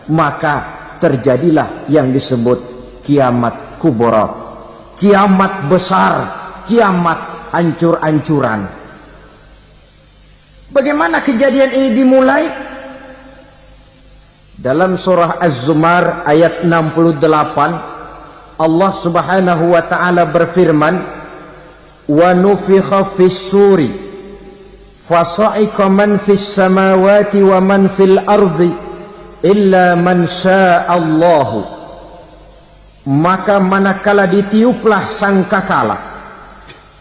maka terjadilah yang disebut kiamat kubra, kiamat besar, kiamat hancur-hancuran. Bagaimana kejadian ini dimulai? Dalam surah Az-Zumar ayat 68, Allah Subhanahu wa taala berfirman, "Wa nufikha fis-suri fasa'iqa man fis samawati wa man fil ardi illa man sya'allahu." Maka manakala ditiuplah sangkakala,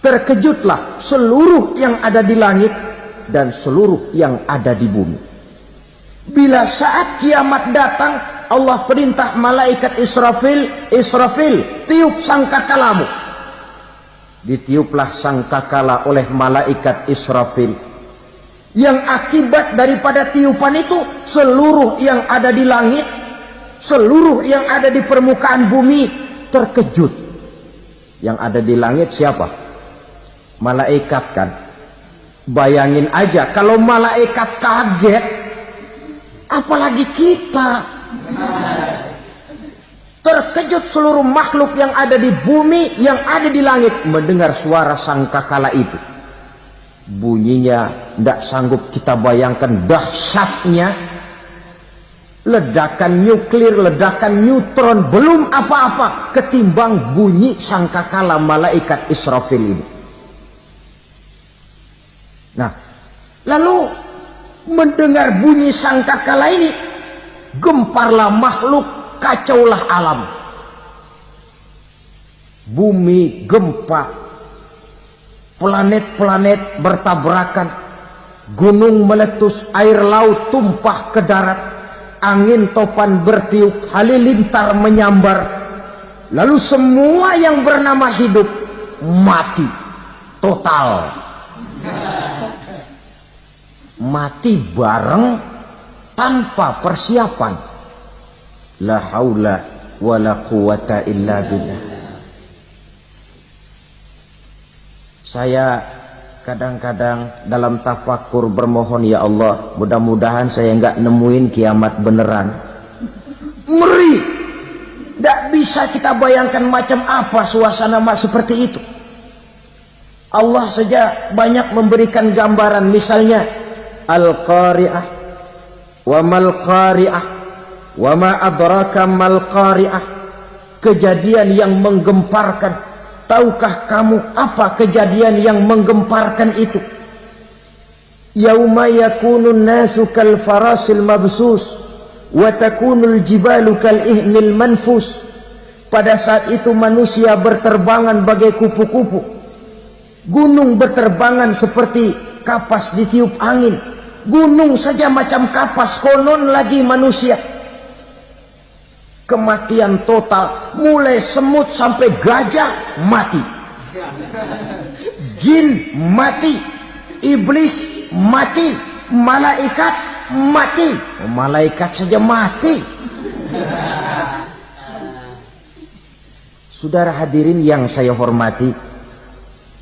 terkejutlah seluruh yang ada di langit dan seluruh yang ada di bumi. Bila saat kiamat datang, Allah perintah malaikat Israfil, tiup sangkakalamu. Ditiuplah sangkakala oleh malaikat Israfil. Yang akibat daripada tiupan itu, seluruh yang ada di langit, seluruh yang ada di permukaan bumi terkejut. Yang ada di langit siapa? Malaikat kan. Bayangin aja kalau malaikat kaget, apalagi kita. Terkejut seluruh makhluk yang ada di bumi, yang ada di langit mendengar suara sangkakala itu. Bunyinya tidak sanggup kita bayangkan dahsyatnya. Ledakan nuklir, ledakan neutron, belum apa-apa ketimbang bunyi sangkakala malaikat Israfil ini. Nah, lalu mendengar bunyi sangkakala ini, gemparlah makhluk, kacaulah alam. Bumi gempa, planet-planet bertabrakan, gunung meletus, air laut tumpah ke darat, angin topan bertiup, halilintar menyambar. Lalu semua yang bernama hidup mati total. Mati bareng tanpa persiapan. La haula wa la quwata illa billah. Saya kadang-kadang dalam tafakur bermohon, ya Allah, mudah-mudahan saya enggak nemuin kiamat beneran. Ngeri. Tidak bisa kita bayangkan macam apa suasana seperti itu. Allah saja banyak memberikan gambaran, misalnya Al-Qari'ah, wa mal qari'ah, wa ma adraka mal qari'ah. Kejadian yang menggemparkan. Tahukah kamu apa kejadian yang menggemparkan itu? Yauma yakunun nasu kal farasil mabsus wa takunul jibalu kal ihnil manfus. Pada saat itu manusia berterbangan bagai kupu-kupu. Gunung berterbangan seperti kapas ditiup angin. Gunung saja macam kapas, konon lagi manusia. Kematian total, mulai semut sampai gajah mati, jin mati, iblis mati, malaikat mati. Malaikat saja mati. Saudara hadirin yang saya hormati,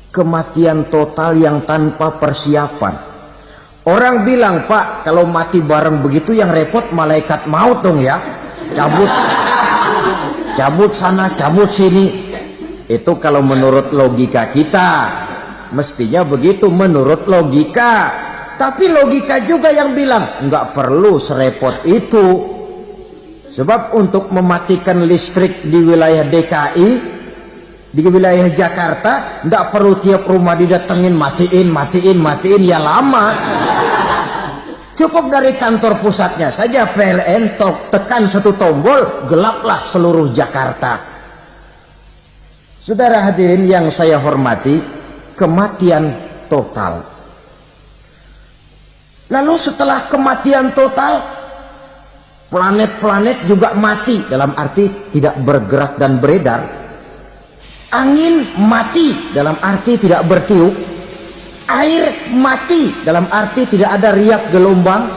kematian total yang tanpa persiapan. Orang bilang, Pak, kalau mati bareng begitu yang repot malaikat maut dong ya. Cabut sana, cabut sini. Itu kalau menurut logika kita. Mestinya begitu menurut logika. Tapi logika juga yang bilang nggak perlu serepot itu. Sebab untuk mematikan listrik di wilayah DKI, di wilayah Jakarta, nggak perlu tiap rumah didatengin matiin ya lama. Cukup dari kantor pusatnya saja PLN tekan satu tombol, gelaplah seluruh Jakarta. Saudara hadirin yang saya hormati, kematian total. Lalu setelah kematian total, planet-planet juga mati, dalam arti tidak bergerak dan beredar. Angin mati, dalam arti tidak bertiup. Air mati, dalam arti tidak ada riak gelombang.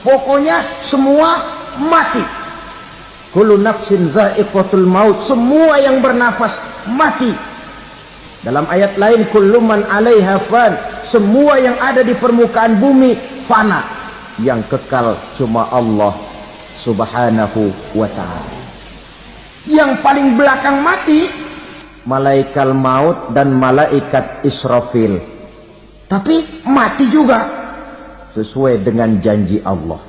Pokoknya semua mati. Kullu nafsin za'iqatul maut, semua yang bernafas mati. Dalam ayat lain, kullu man 'alaiha fan, semua yang ada di permukaan bumi fana. Yang kekal cuma Allah Subhanahu wa ta'ala. Yang paling belakang mati malaikat maut dan malaikat Israfil, tapi mati juga sesuai dengan janji Allah.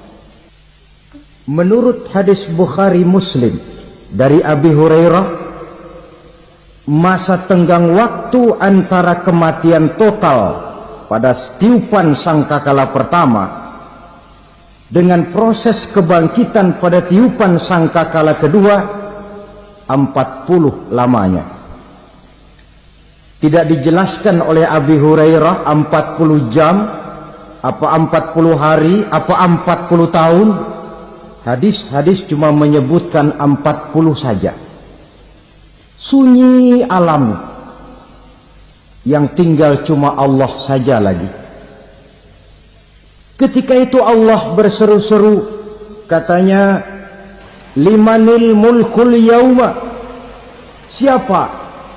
Menurut hadis Bukhari Muslim dari Abi Hurairah, masa tenggang waktu antara kematian total pada tiupan sangkakala pertama dengan proses kebangkitan pada tiupan sangkakala kedua 40 lamanya. Tidak dijelaskan oleh Abi Hurairah 40 jam, apa 40 hari, apa 40 tahun. Hadis-hadis cuma menyebutkan 40 saja. Sunyi alam, yang tinggal cuma Allah saja lagi. Ketika itu Allah berseru-seru, katanya, limanil mulkul yauma, siapa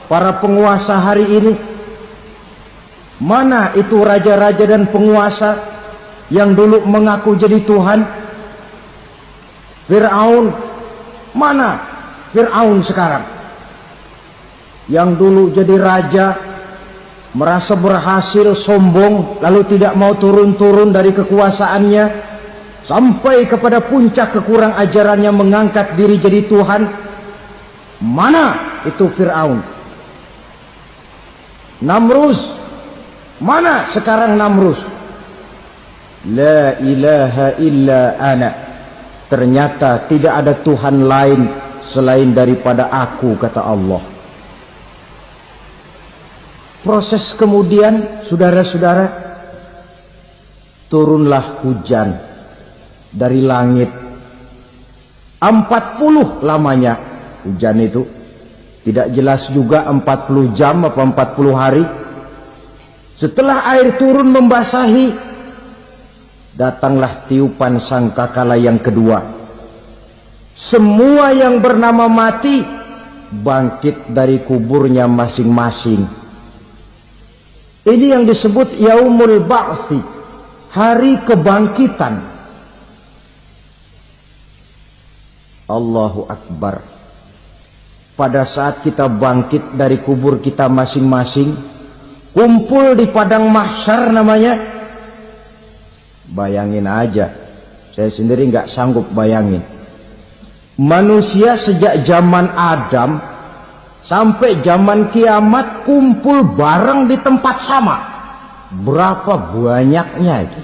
para penguasa hari ini? Mana itu raja-raja dan penguasa yang dulu mengaku jadi Tuhan? Fir'aun, mana Fir'aun sekarang? Yang dulu jadi raja, merasa berhasil, sombong, lalu tidak mau turun-turun dari kekuasaannya, sampai kepada puncak kekurang ajarannya mengangkat diri jadi Tuhan. Mana itu Fir'aun? Namrus, mana sekarang Namrus? La ilaha illa ana, ternyata tidak ada Tuhan lain selain daripada aku, kata Allah. Proses kemudian, saudara-saudara, turunlah hujan dari langit. 40 lamanya hujan itu. Tidak jelas juga 40 jam apa 40 hari. Setelah air turun membasahi, datanglah tiupan sangkakala yang kedua. Semua yang bernama mati bangkit dari kuburnya masing-masing. Ini yang disebut Yaumul Ba'thi, hari kebangkitan. Allahu Akbar. Pada saat kita bangkit dari kubur kita masing-masing, kumpul di padang mahsyar namanya. Bayangin aja, saya sendiri nggak sanggup bayangin. Manusia sejak zaman Adam sampai zaman kiamat kumpul bareng di tempat sama. Berapa banyaknya itu?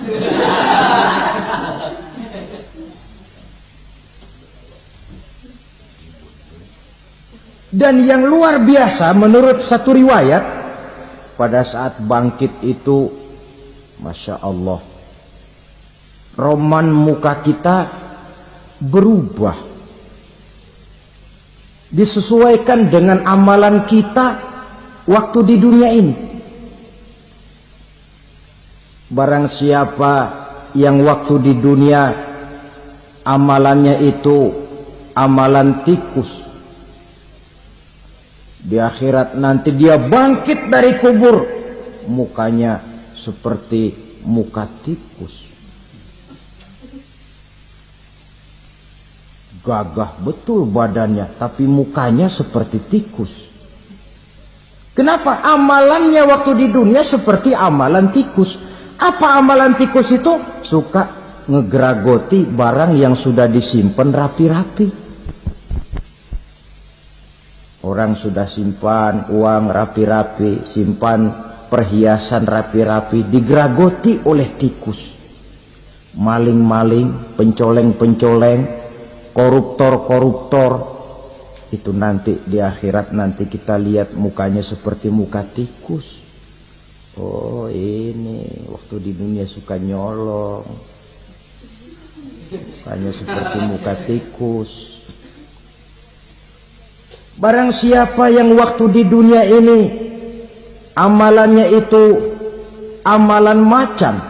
Dan yang luar biasa, menurut satu riwayat, pada saat bangkit itu, Masya Allah, roman muka kita berubah, disesuaikan dengan amalan kita waktu di dunia ini. Barang siapa yang waktu di dunia amalannya itu amalan tikus, di akhirat nanti dia bangkit dari kubur, mukanya seperti muka tikus. Gagah betul badannya, tapi mukanya seperti tikus. Kenapa? Amalannya waktu di dunia seperti amalan tikus. Apa amalan tikus itu? Suka ngegeragoti barang yang sudah disimpan rapi-rapi. Orang sudah simpan uang rapi-rapi, simpan perhiasan rapi-rapi, digeragoti oleh tikus. Maling-maling, pencoleng-pencoleng, koruptor-koruptor, itu nanti di akhirat nanti kita lihat mukanya seperti muka tikus. Oh ini waktu di dunia suka nyolong, hanya seperti muka tikus. Barang siapa yang waktu di dunia ini amalannya itu amalan macan,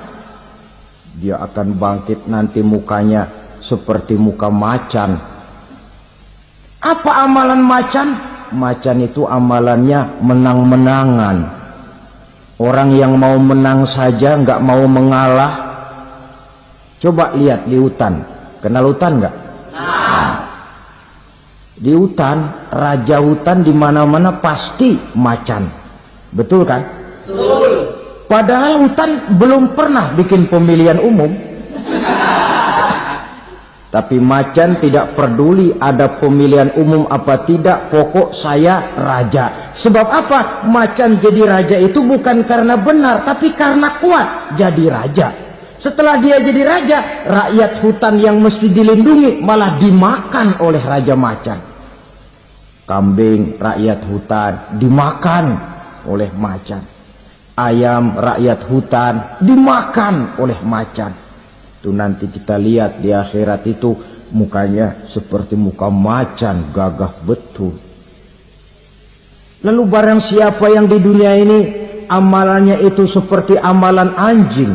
dia akan bangkit nanti mukanya seperti muka macan. Apa amalan macan? Macan itu amalannya menang-menangan. Orang yang mau menang saja nggak mau mengalah. Coba lihat di hutan, kenal hutan nggak? Di hutan, raja hutan di mana-mana pasti macan, betul kan? Betul. Padahal hutan belum pernah bikin pemilihan umum. Tapi macan tidak peduli ada pemilihan umum apa tidak, pokok saya raja. Sebab apa? Macan jadi raja itu bukan karena benar, tapi karena kuat jadi raja. Setelah dia jadi raja, rakyat hutan yang mesti dilindungi malah dimakan oleh raja macan. Kambing rakyat hutan dimakan oleh macan. Ayam rakyat hutan dimakan oleh macan. Itu nanti kita lihat di akhirat itu mukanya seperti muka macan, gagah betul. Lalu barang siapa yang di dunia ini amalannya itu seperti amalan anjing,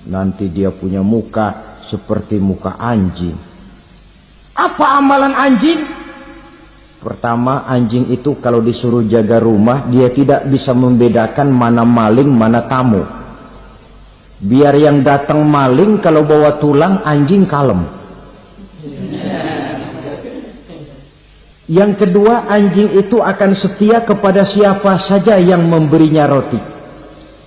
nanti dia punya muka seperti muka anjing. Apa amalan anjing? Pertama, anjing itu kalau disuruh jaga rumah, dia tidak bisa membedakan mana maling mana tamu. Biar yang datang maling, kalau bawa tulang, anjing kalem. Yang kedua, anjing itu akan setia kepada siapa saja yang memberinya roti.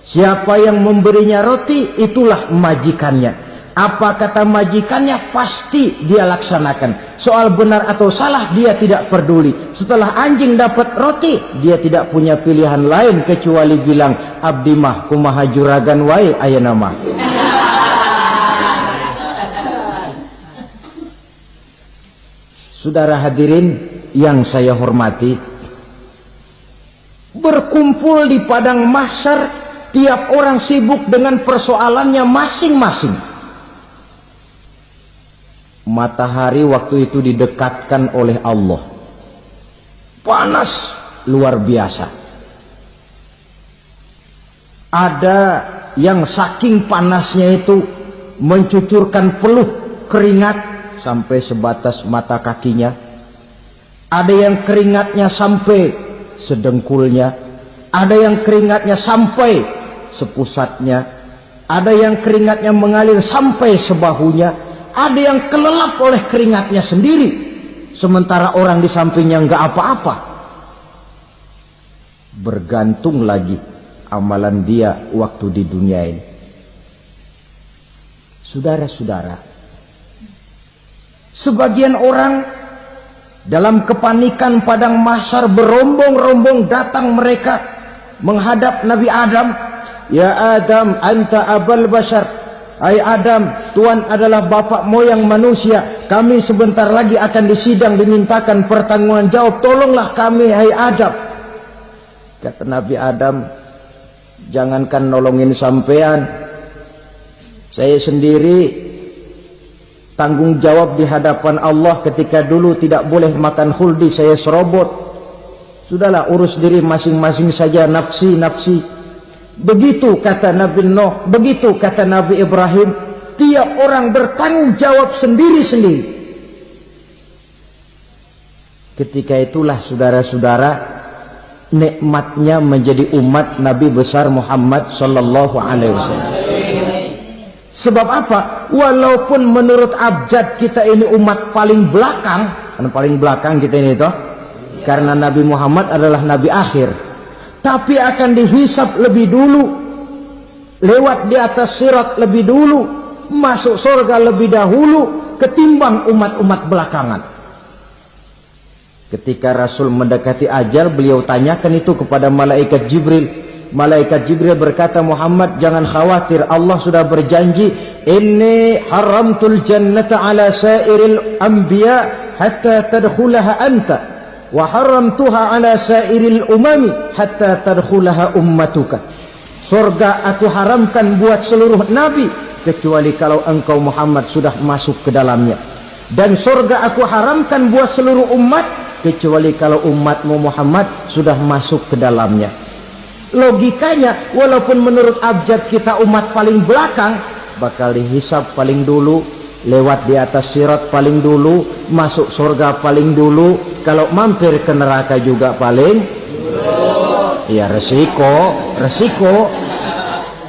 Siapa yang memberinya roti, itulah majikannya. Apa kata majikannya, pasti dia laksanakan. Soal benar atau salah, dia tidak peduli. Setelah anjing dapat roti, dia tidak punya pilihan lain kecuali bilang, abdi mah kumaha juragan wae ayeuna mah. Saudara hadirin yang saya hormati, berkumpul di padang mahsyar, tiap orang sibuk dengan persoalannya masing-masing. Matahari waktu itu didekatkan oleh Allah, panas luar biasa. Ada yang saking panasnya itu mencucurkan peluh keringat sampai sebatas mata kakinya. Ada yang keringatnya sampai sedengkulnya, ada yang keringatnya sampai sepusatnya, ada yang keringatnya mengalir sampai sebahunya. Ada yang kelelap oleh keringatnya sendiri, sementara orang di sampingnya nggak apa-apa. Bergantung lagi amalan dia waktu di dunia ini. Saudara-saudara, sebagian orang dalam kepanikan padang mahsyar berombong-rombong datang mereka menghadap Nabi Adam. Ya Adam, anta abal bashar. Hai Adam, Tuhan adalah bapak moyang manusia. Kami sebentar lagi akan disidang, dimintakan pertanggungan jawab. Tolonglah kami, hai Adam. Kata Nabi Adam, jangankan nolongin sampean, saya sendiri tanggung jawab di hadapan Allah. Ketika dulu tidak boleh makan khuldi, saya serobot. Sudahlah, urus diri masing-masing saja, nafsi. Begitu kata Nabi Nuh, begitu kata Nabi Ibrahim. Tiap orang bertanggung jawab sendiri-sendiri. Ketika itulah saudara-saudara, nikmatnya menjadi umat Nabi besar Muhammad sallallahu alaihi wasallam. Sebab apa? Walaupun menurut abjad kita ini umat paling belakang, kan paling belakang kita ini toh, karena Nabi Muhammad adalah Nabi akhir. Tapi akan dihisap lebih dulu, lewat di atas sirat lebih dulu, masuk surga lebih dahulu ketimbang umat-umat belakangan. Ketika Rasul mendekati ajal, beliau tanyakan itu kepada malaikat Jibril. Malaikat Jibril berkata, Muhammad jangan khawatir, Allah sudah berjanji, inni haramtul jannata ala sairil anbiya hatta tadkhulaha anta, wa haramtuha ala sairil umami hatta tadkhulaha ummatuka. Surga aku haramkan buat seluruh nabi kecuali kalau engkau Muhammad sudah masuk ke dalamnya. Dan surga aku haramkan buat seluruh umat kecuali kalau umatmu Muhammad sudah masuk ke dalamnya. Logikanya, walaupun menurut abjad kita umat paling belakang, bakal dihisab paling dulu, lewat di atas sirat paling dulu, masuk surga paling dulu, kalau mampir ke neraka juga paling dulu. Ya resiko.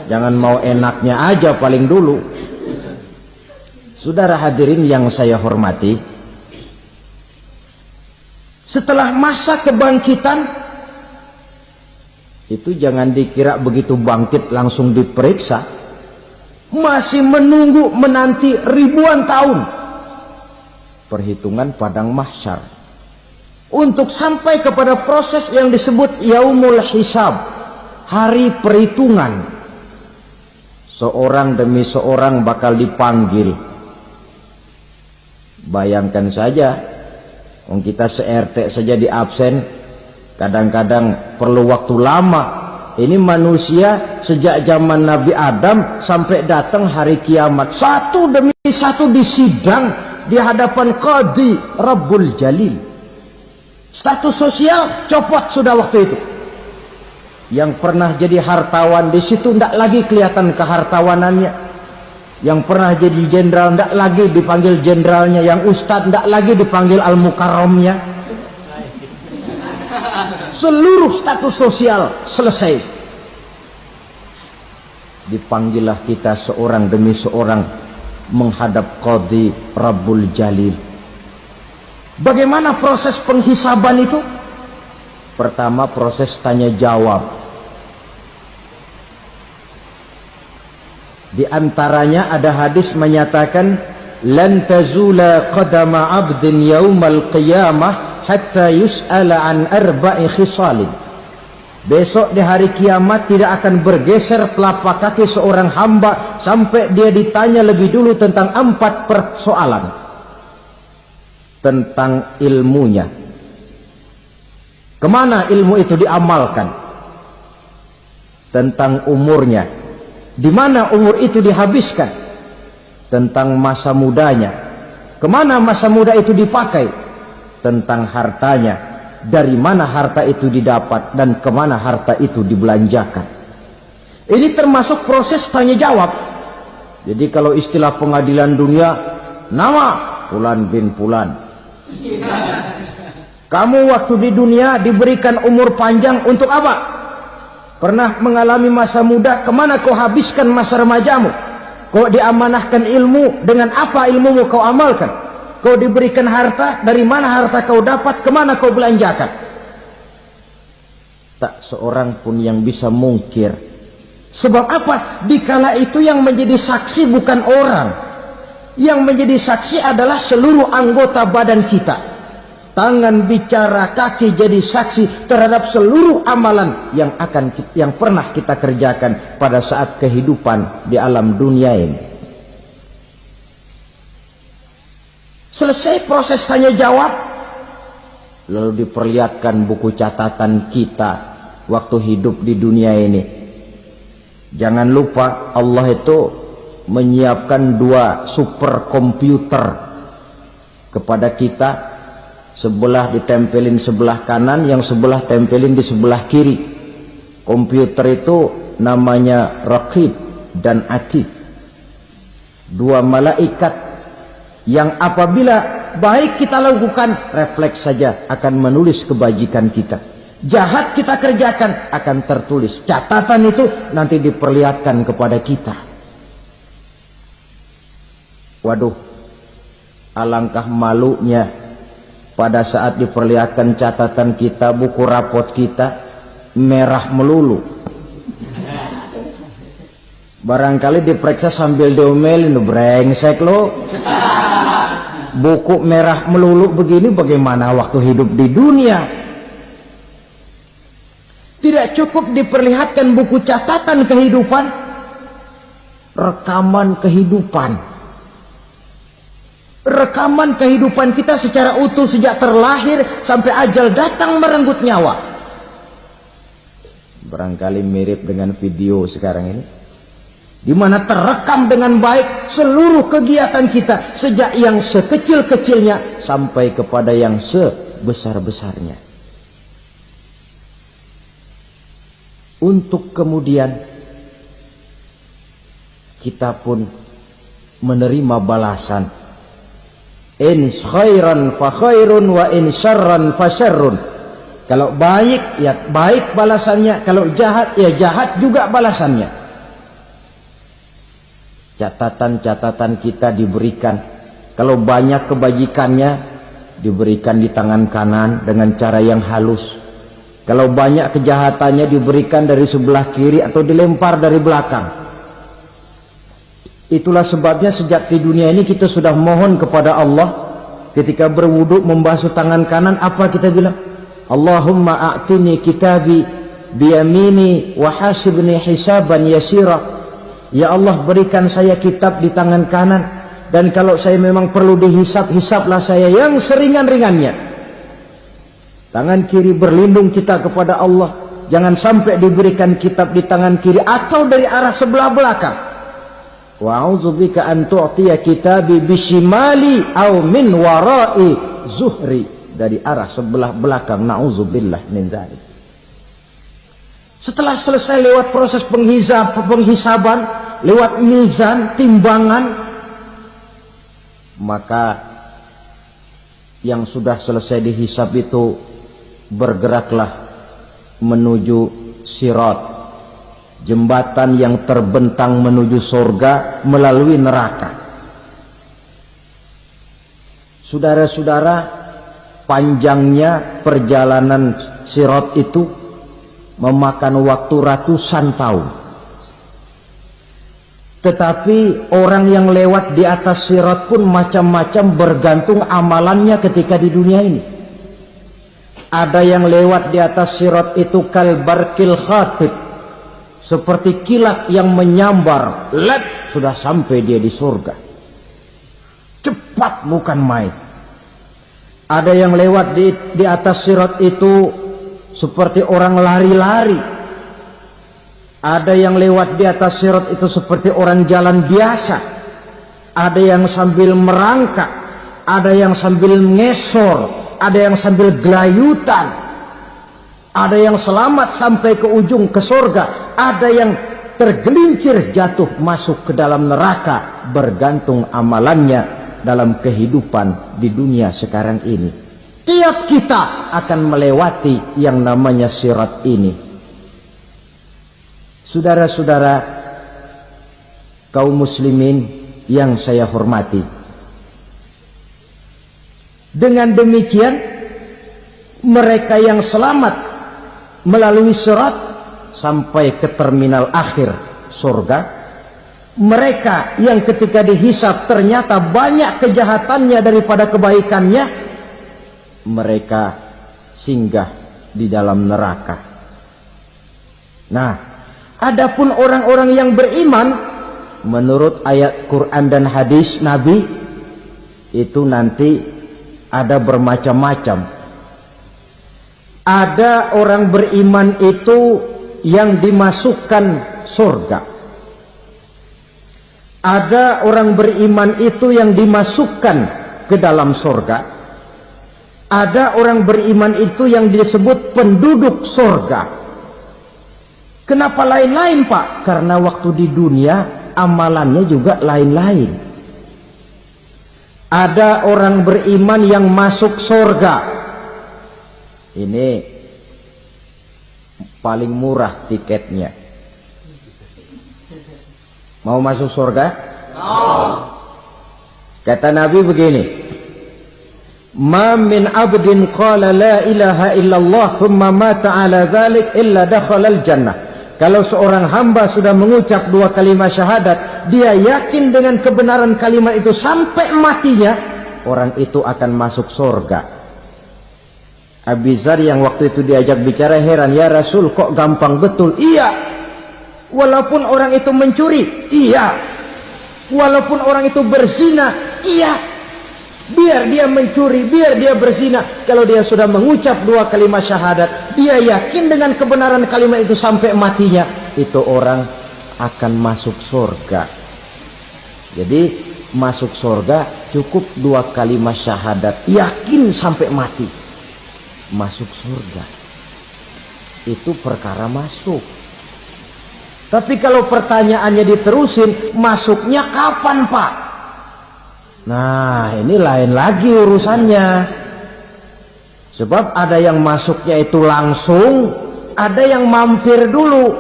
Jangan mau enaknya aja paling dulu. Saudara hadirin yang saya hormati, setelah masa kebangkitan itu jangan dikira begitu bangkit langsung diperiksa. Masih menunggu menanti ribuan tahun perhitungan padang mahsyar untuk sampai kepada proses yang disebut yaumul hisab, hari perhitungan. Seorang demi seorang bakal dipanggil. Bayangkan saja, kita se-RT saja di absen, kadang-kadang perlu waktu lama. Ini manusia sejak zaman Nabi Adam sampai datang hari kiamat, satu demi satu disidang di hadapan Qadhi Rabbul Jalil. Status sosial copot sudah waktu itu. Yang pernah jadi hartawan di situ tidak lagi kelihatan kehartawanannya. Yang pernah jadi jenderal tidak lagi dipanggil jenderalnya. Yang ustadz tidak lagi dipanggil al-mukarramnya. Seluruh status sosial selesai. Dipanggillah kita seorang demi seorang menghadap Qadhi Rabbul Jalil. Bagaimana proses penghisaban itu? Pertama, proses tanya jawab. Di antaranya ada hadis menyatakan lan tazula qadama 'abdin yaumal qiyamah hatta yus'ala an arba'i khisalin. Besok di hari kiamat tidak akan bergeser telapak kaki seorang hamba sampai dia ditanya lebih dulu tentang 4 persoalan. Tentang ilmunya, kemana ilmu itu diamalkan. Tentang umurnya, di mana umur itu dihabiskan. Tentang masa mudanya, kemana masa muda itu dipakai. Tentang hartanya, dari mana harta itu didapat dan kemana harta itu dibelanjakan. Ini termasuk proses tanya jawab. Jadi kalau istilah pengadilan dunia, nama Fulan bin Fulan. Kamu waktu di dunia diberikan umur panjang untuk apa? Pernah mengalami masa muda, kemana kau habiskan masa remajamu? Kau diamanahkan ilmu, dengan apa ilmumu kau amalkan? Kau diberikan harta, dari mana harta kau dapat, kemana kau belanjakan? Tak seorang pun yang bisa mungkir. Sebab apa? Dikala itu yang menjadi saksi bukan orang. Yang menjadi saksi adalah seluruh anggota badan kita. Tangan bicara, kaki jadi saksi terhadap seluruh amalan yang pernah kita kerjakan pada saat kehidupan di alam dunia ini. Selesai proses tanya jawab, lalu diperlihatkan buku catatan kita waktu hidup di dunia ini. Jangan lupa Allah itu menyiapkan 2 superkomputer kepada kita. Sebelah ditempelin sebelah kanan, yang sebelah tempelin di sebelah kiri. Komputer itu namanya Raqib dan Atid. 2 malaikat yang apabila baik kita lakukan, refleks saja akan menulis kebajikan kita. Jahat kita kerjakan, akan tertulis. Catatan itu nanti diperlihatkan kepada kita. Waduh, alangkah malunya pada saat diperlihatkan catatan kita, buku rapot kita merah melulu. Barangkali diperiksa sambil diomelin, brengsek lo. Buku merah melulu begini, bagaimana waktu hidup di dunia? Tidak cukup diperlihatkan buku catatan kehidupan, rekaman kehidupan. Rekaman kehidupan kita secara utuh sejak terlahir sampai ajal datang merenggut nyawa. Barangkali mirip dengan video sekarang ini, di mana terekam dengan baik seluruh kegiatan kita, sejak yang sekecil-kecilnya sampai kepada yang sebesar-besarnya. Untuk kemudian kita pun menerima balasan. In khairan fa khairun wa in syarran fa syarrun. Kalau baik ya baik balasannya, kalau jahat ya jahat juga balasannya. Catatan-catatan kita diberikan. Kalau banyak kebajikannya diberikan di tangan kanan dengan cara yang halus. Kalau banyak kejahatannya diberikan dari sebelah kiri atau dilempar dari belakang. Itulah sebabnya sejak di dunia ini kita sudah mohon kepada Allah. Ketika berwudu membasuh tangan kanan, apa kita bilang? Allahumma a'tini kitabi biyamini wa hasibni hisaban yasira. Ya Allah, berikan saya kitab di tangan kanan, dan kalau saya memang perlu dihisab, hisablah saya yang seringan-ringannya. Tangan kiri berlindung kita kepada Allah, jangan sampai diberikan kitab di tangan kiri atau dari arah sebelah belakang. Wa a'udzubika an tu'tiya kitabi bishimali aw min wara'i zuhri, dari arah sebelah belakang. Na'udzubillah min dzalik. Setelah selesai lewat proses penghisaban, lewat mizan, timbangan, maka yang sudah selesai dihisab itu bergeraklah menuju sirat, jembatan yang terbentang menuju surga melalui neraka. Saudara-saudara, panjangnya perjalanan sirat itu memakan waktu ratusan tahun. Tetapi orang yang lewat di atas sirat pun macam-macam, bergantung amalannya ketika di dunia ini. Ada yang lewat di atas sirat itu kalbarkil khatib, seperti kilat yang menyambar, lep, sudah sampai dia di surga. Cepat bukan main. Ada yang lewat di atas sirat itu seperti orang lari-lari. Ada yang lewat di atas sirat itu seperti orang jalan biasa. Ada yang sambil merangkak, ada yang sambil ngesor, ada yang sambil gelayutan. Ada yang selamat sampai ke ujung ke surga, ada yang tergelincir jatuh masuk ke dalam neraka, bergantung amalannya dalam kehidupan di dunia sekarang ini. Tiap kita akan melewati yang namanya sirat ini. Saudara-saudara kaum muslimin yang saya hormati, dengan demikian mereka yang selamat melalui sirat sampai ke terminal akhir surga, mereka yang ketika dihisab ternyata banyak kejahatannya daripada kebaikannya, mereka singgah di dalam neraka. Nah, adapun orang-orang yang beriman menurut ayat Quran dan hadis Nabi itu nanti ada bermacam-macam. Ada orang beriman itu yang dimasukkan surga. Ada orang beriman itu yang dimasukkan ke dalam surga. Ada orang beriman itu yang disebut penduduk surga. Kenapa lain-lain, Pak? Karena waktu di dunia amalannya juga lain-lain. Ada orang beriman yang masuk surga. Ini paling murah tiketnya. Mau masuk surga? Kata Nabi begini, ma min abdin qala la ilaha illallah thumma mata ala dhalik illa dakhala al-jannah. Kalau seorang hamba sudah mengucap dua kalimat syahadat, dia yakin dengan kebenaran kalimat itu sampai matinya, orang itu akan masuk surga. Abi Dzar yang waktu itu diajak bicara heran, ya Rasul kok gampang betul? Iya. Walaupun orang itu mencuri, iya. Walaupun orang itu berzina, iya. biar dia mencuri, biar dia berzina, kalau dia sudah mengucap 2 kalimat syahadat, dia yakin dengan kebenaran kalimat itu sampai matinya, itu orang akan masuk surga. Jadi masuk surga cukup 2 kalimat syahadat, yakin sampai mati, masuk surga. Itu perkara masuk. Tapi kalau pertanyaannya diterusin, masuknya kapan Pak? Nah, ini lain lagi urusannya. Sebab ada yang masuknya itu langsung, ada yang mampir dulu.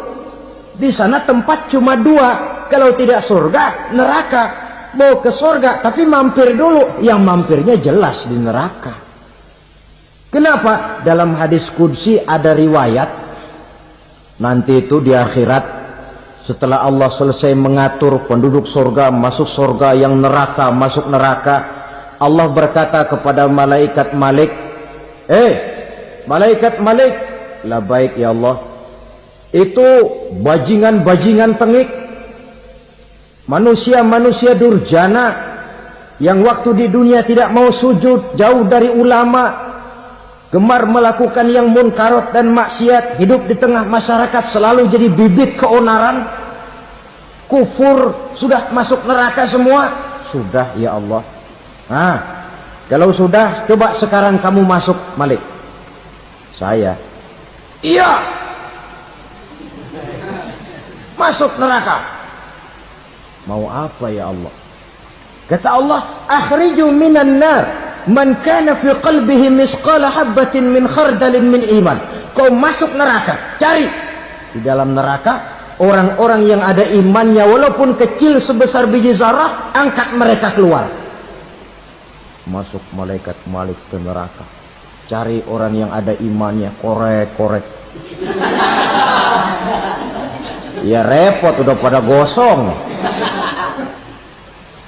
Di sana tempat cuma 2. Kalau tidak surga, neraka. Mau ke surga, tapi mampir dulu. Yang mampirnya jelas di neraka. Kenapa? Dalam hadis qudsi ada riwayat, nanti itu di akhirat, setelah Allah selesai mengatur penduduk surga masuk surga, yang neraka masuk neraka, Allah berkata kepada malaikat Malik, malaikat Malik, labaik ya Allah, itu bajingan-bajingan tengik, manusia-manusia durjana yang waktu di dunia tidak mau sujud, jauh dari ulama, gemar melakukan yang munkarat dan maksiat, hidup di tengah masyarakat selalu jadi bibit keonaran, kufur, sudah masuk neraka semua. Sudah ya Allah. Nah, kalau sudah, coba sekarang kamu masuk Malik. Saya, iya, masuk neraka. Mau apa ya Allah? Kata Allah, akhriju minan nar man kana fi qalbihi misqala habatin min khardalin min iman. Kau masuk neraka, cari di dalam neraka orang-orang yang ada imannya walaupun kecil sebesar biji zarah, angkat mereka keluar. Masuk malaikat Malik ke neraka, cari orang yang ada imannya, korek-korek. Ya repot, udah pada gosong.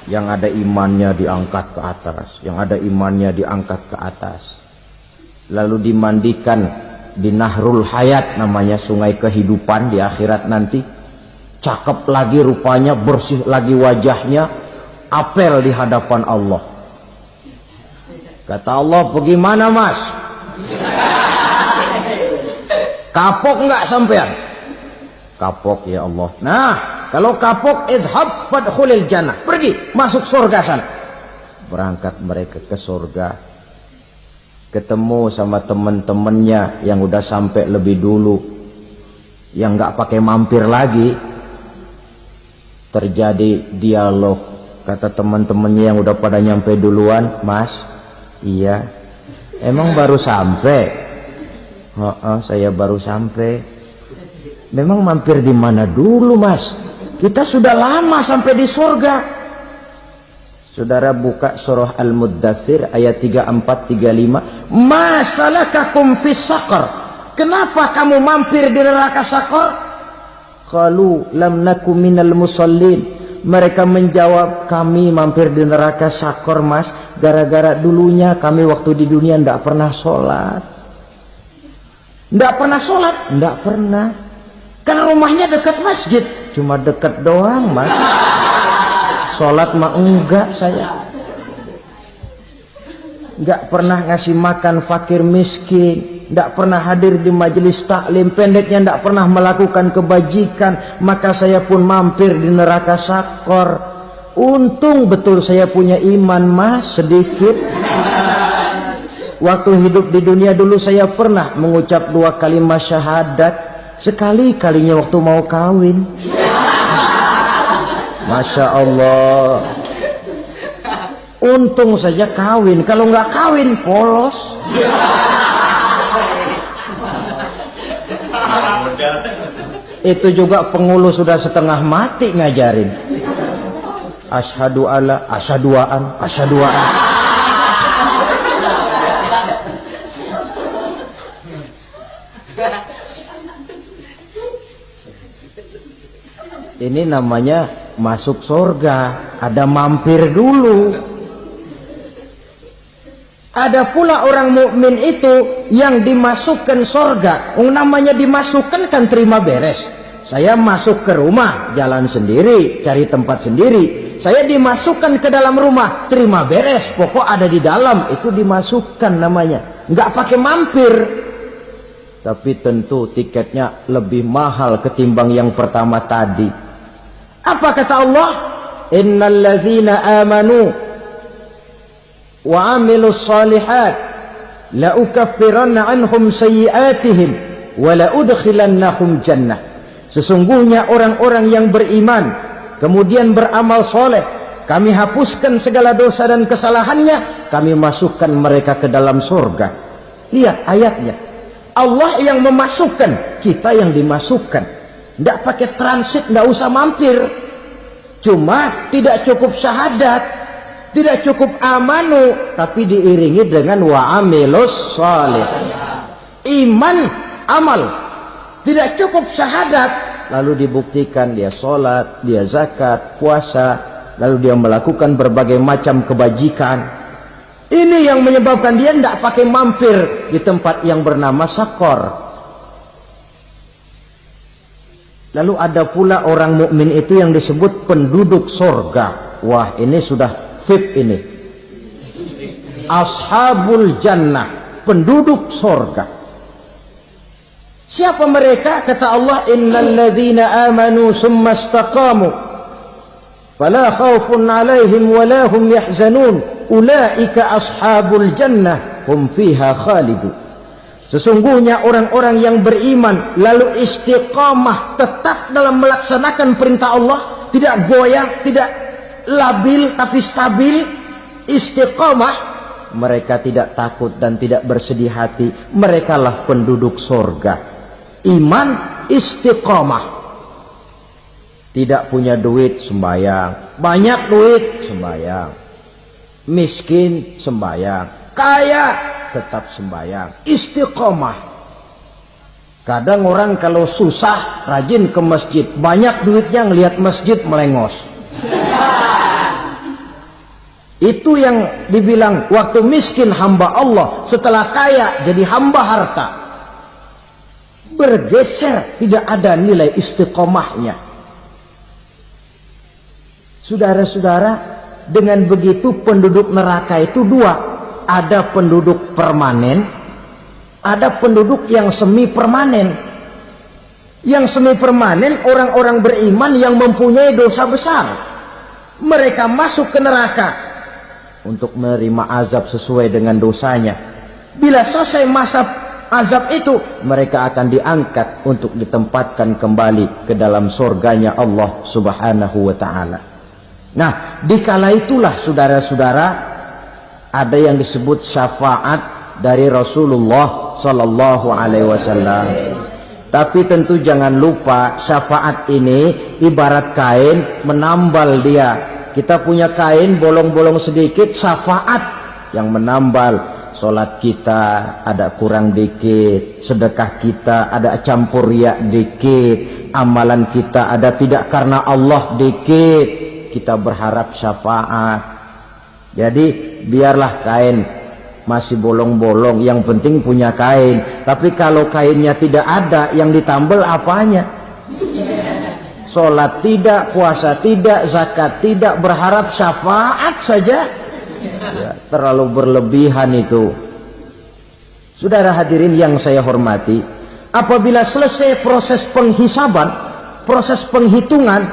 Yang ada imannya diangkat ke atas, yang ada imannya diangkat ke atas, lalu dimandikan di Nahrul Hayat, namanya sungai kehidupan di akhirat nanti. Cakep lagi rupanya, bersih lagi wajahnya, apel di hadapan Allah. Kata Allah, bagaimana mas? Kapok nggak sampean? Kapok ya Allah. Nah, kalau kapok, idhab fadkhulil jannah, pergi masuk surga sana. Berangkat mereka ke surga, ketemu sama teman-temannya yang udah sampai lebih dulu, yang nggak pakai mampir lagi. Terjadi dialog. Kata teman-temannya yang udah pada nyampe duluan, mas, iya, emang baru sampai? Saya baru sampai. Memang mampir di mana dulu mas? Kita sudah lama sampai di surga. Saudara buka surah Al-Muddathir ayat 34-35. Ma salakakum fis saqar? Kenapa kamu mampir di neraka Saqar? Qalu lam naku minal musallin. Mereka menjawab, kami mampir di neraka Saqar mas, gara-gara dulunya kami waktu di dunia tidak pernah sholat. Tidak pernah sholat? Tidak pernah. Kan rumahnya dekat masjid, cuma dekat doang mas. Sholat mah enggak saya. Enggak pernah ngasih makan fakir miskin, enggak pernah hadir di majelis taklim, pendeknya enggak pernah melakukan kebajikan. Maka saya pun mampir di neraka Saqar. Untung betul saya punya iman mas, sedikit. Waktu hidup di dunia dulu saya pernah mengucap 2 kalimat syahadat. Sekali-kalinya waktu mau kawin. Masya Allah. Untung saja kawin. Kalau nggak kawin polos. Itu juga pengulu sudah setengah mati ngajarin. Asyhadu alla, asyaduaan, asyaduaan. Ini namanya masuk surga, ada mampir dulu. Ada pula orang mukmin itu yang dimasukkan surga. Namanya dimasukkan kan terima beres. Saya masuk ke rumah, jalan sendiri, cari tempat sendiri. saya dimasukkan ke dalam rumah, terima beres, pokok ada di dalam, itu dimasukkan namanya, nggak pakai mampir. Tapi tentu tiketnya lebih mahal ketimbang yang pertama tadi. Apa kata Allah? Innal ladzina amanu wa amilus salihat la ukaffiranna anhum sayyi'atihim wa la udkhilannahum jannah. Sesungguhnya orang-orang yang beriman kemudian beramal soleh, kami hapuskan segala dosa dan kesalahannya, kami masukkan mereka ke dalam surga. Lihat ayatnya, Allah yang memasukkan, kita yang dimasukkan. Tidak pakai transit, tidak usah mampir. Cuma tidak cukup syahadat, tidak cukup amanu, tapi diiringi dengan wa'amilus salih. Iman, amal. Tidak cukup syahadat, lalu dibuktikan dia sholat, dia zakat, puasa, lalu dia melakukan berbagai macam kebajikan. Ini yang menyebabkan dia tidak pakai mampir di tempat yang bernama Sakor. Lalu ada pula orang mukmin itu yang disebut penduduk sorga. Wah, ini sudah VIP ini. Ashabul jannah, penduduk sorga. Siapa mereka? Kata Allah, innal ladzina amanu summa istaqamu fala khaufun 'alaihim wala hum yahzanun ulaika ashabul jannah hum fiha khalidun. Sesungguhnya orang-orang yang beriman lalu istiqamah, tetap dalam melaksanakan perintah Allah, tidak goyah, tidak labil tapi stabil, istiqamah, mereka tidak takut dan tidak bersedih hati, merekalah penduduk surga. Iman, istiqamah. Tidak punya duit, sembahyang. Banyak duit, sembahyang. Miskin, sembahyang. Kaya, tetap sembahyang. Istiqamah. Kadang orang kalau susah rajin ke masjid, banyak duitnya ngelihat masjid melengos. Itu yang dibilang waktu miskin hamba Allah, setelah kaya jadi hamba harta. Bergeser, tidak ada nilai istiqomahnya. Saudara-saudara, dengan begitu penduduk neraka itu dua. Ada penduduk permanen, ada penduduk yang semi permanen. Yang semi permanen orang-orang beriman yang mempunyai dosa besar. Mereka masuk ke neraka untuk menerima azab sesuai dengan dosanya. Bila selesai masa azab itu, mereka akan diangkat untuk ditempatkan kembali ke dalam surganya Allah Subhanahu wa ta'ala. Nah, dikala itulah saudara-saudara, ada yang disebut syafaat dari Rasulullah Sallallahu Alaihi Wasallam. Tapi tentu jangan lupa, syafaat ini ibarat kain menambal dia. Kita punya kain bolong-bolong sedikit, syafaat yang menambal. Sholat kita ada kurang dikit, sedekah kita ada campur riak dikit, amalan kita ada tidak karena Allah dikit, kita berharap syafaat. Jadi biarlah kain masih bolong-bolong, yang penting punya kain. Tapi kalau kainnya tidak ada, yang ditambal apanya? Sholat tidak, puasa tidak, zakat tidak, berharap syafaat saja. Ya, terlalu berlebihan itu. Saudara hadirin yang saya hormati, apabila selesai proses penghisaban, proses penghitungan,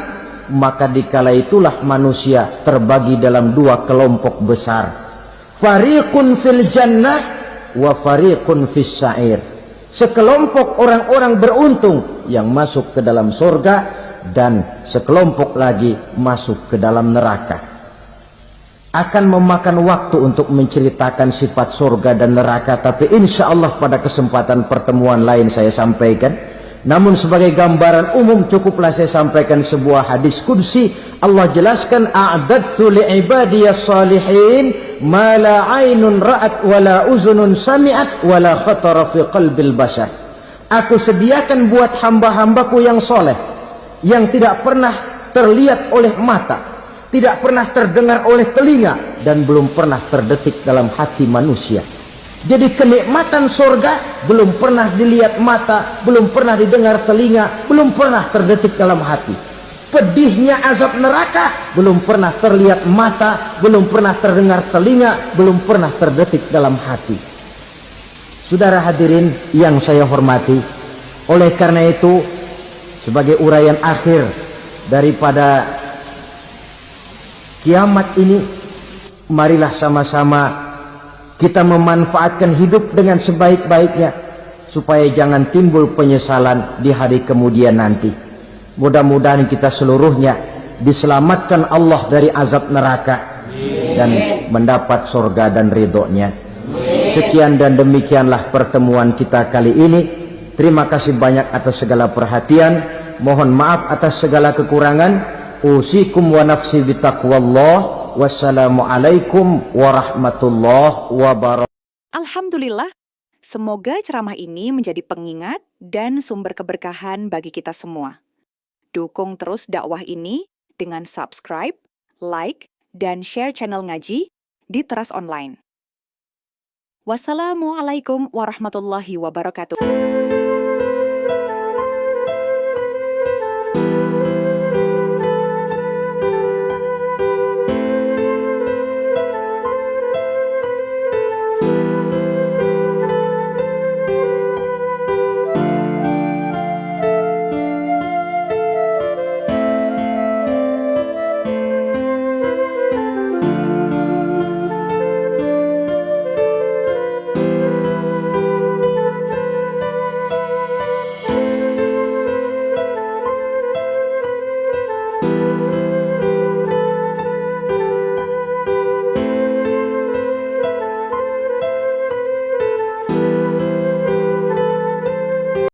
maka dikala itulah manusia terbagi dalam dua kelompok besar. Fariqun fil jannah wa fariqun fis sa'ir. Sekelompok orang-orang beruntung yang masuk ke dalam surga, dan sekelompok lagi masuk ke dalam neraka. Akan memakan waktu untuk menceritakan sifat surga dan neraka, tapi insya Allah pada kesempatan pertemuan lain saya sampaikan. Namun sebagai gambaran umum cukuplah saya sampaikan sebuah hadis qudsi. Allah jelaskan, a'dadtu li'ibadiyas salihin ma la aynun ra'at wa la uzunun sami'at wa la khatara fi qalbil bashar. Aku sediakan buat hamba-hambaku yang soleh, yang tidak pernah terlihat oleh mata, tidak pernah terdengar oleh telinga, dan belum pernah terdetik dalam hati manusia. Jadi kenikmatan surga belum pernah dilihat mata, belum pernah didengar telinga, belum pernah terdetik dalam hati. pedihnya azab neraka belum pernah terlihat mata, belum pernah terdengar telinga, belum pernah terdetik dalam hati. Saudara hadirin yang saya hormati, oleh karena itu sebagai uraian akhir daripada kiamat ini, marilah sama-sama kita memanfaatkan hidup dengan sebaik-baiknya supaya jangan timbul penyesalan di hari kemudian nanti. Mudah-mudahan kita seluruhnya diselamatkan Allah dari azab neraka dan mendapat surga dan ridhonya. Sekian dan demikianlah pertemuan kita kali ini. Terima kasih banyak atas segala perhatian. Mohon maaf atas segala kekurangan. Usikum wa nafsi bitaqwallah. Wassalamualaikum warahmatullahi wabarakatuh.
Alhamdulillah, semoga ceramah ini menjadi pengingat dan sumber keberkahan bagi kita semua. Dukung terus dakwah ini dengan subscribe, like, dan share channel ngaji di Teras Online. Wassalamualaikum warahmatullahi wabarakatuh.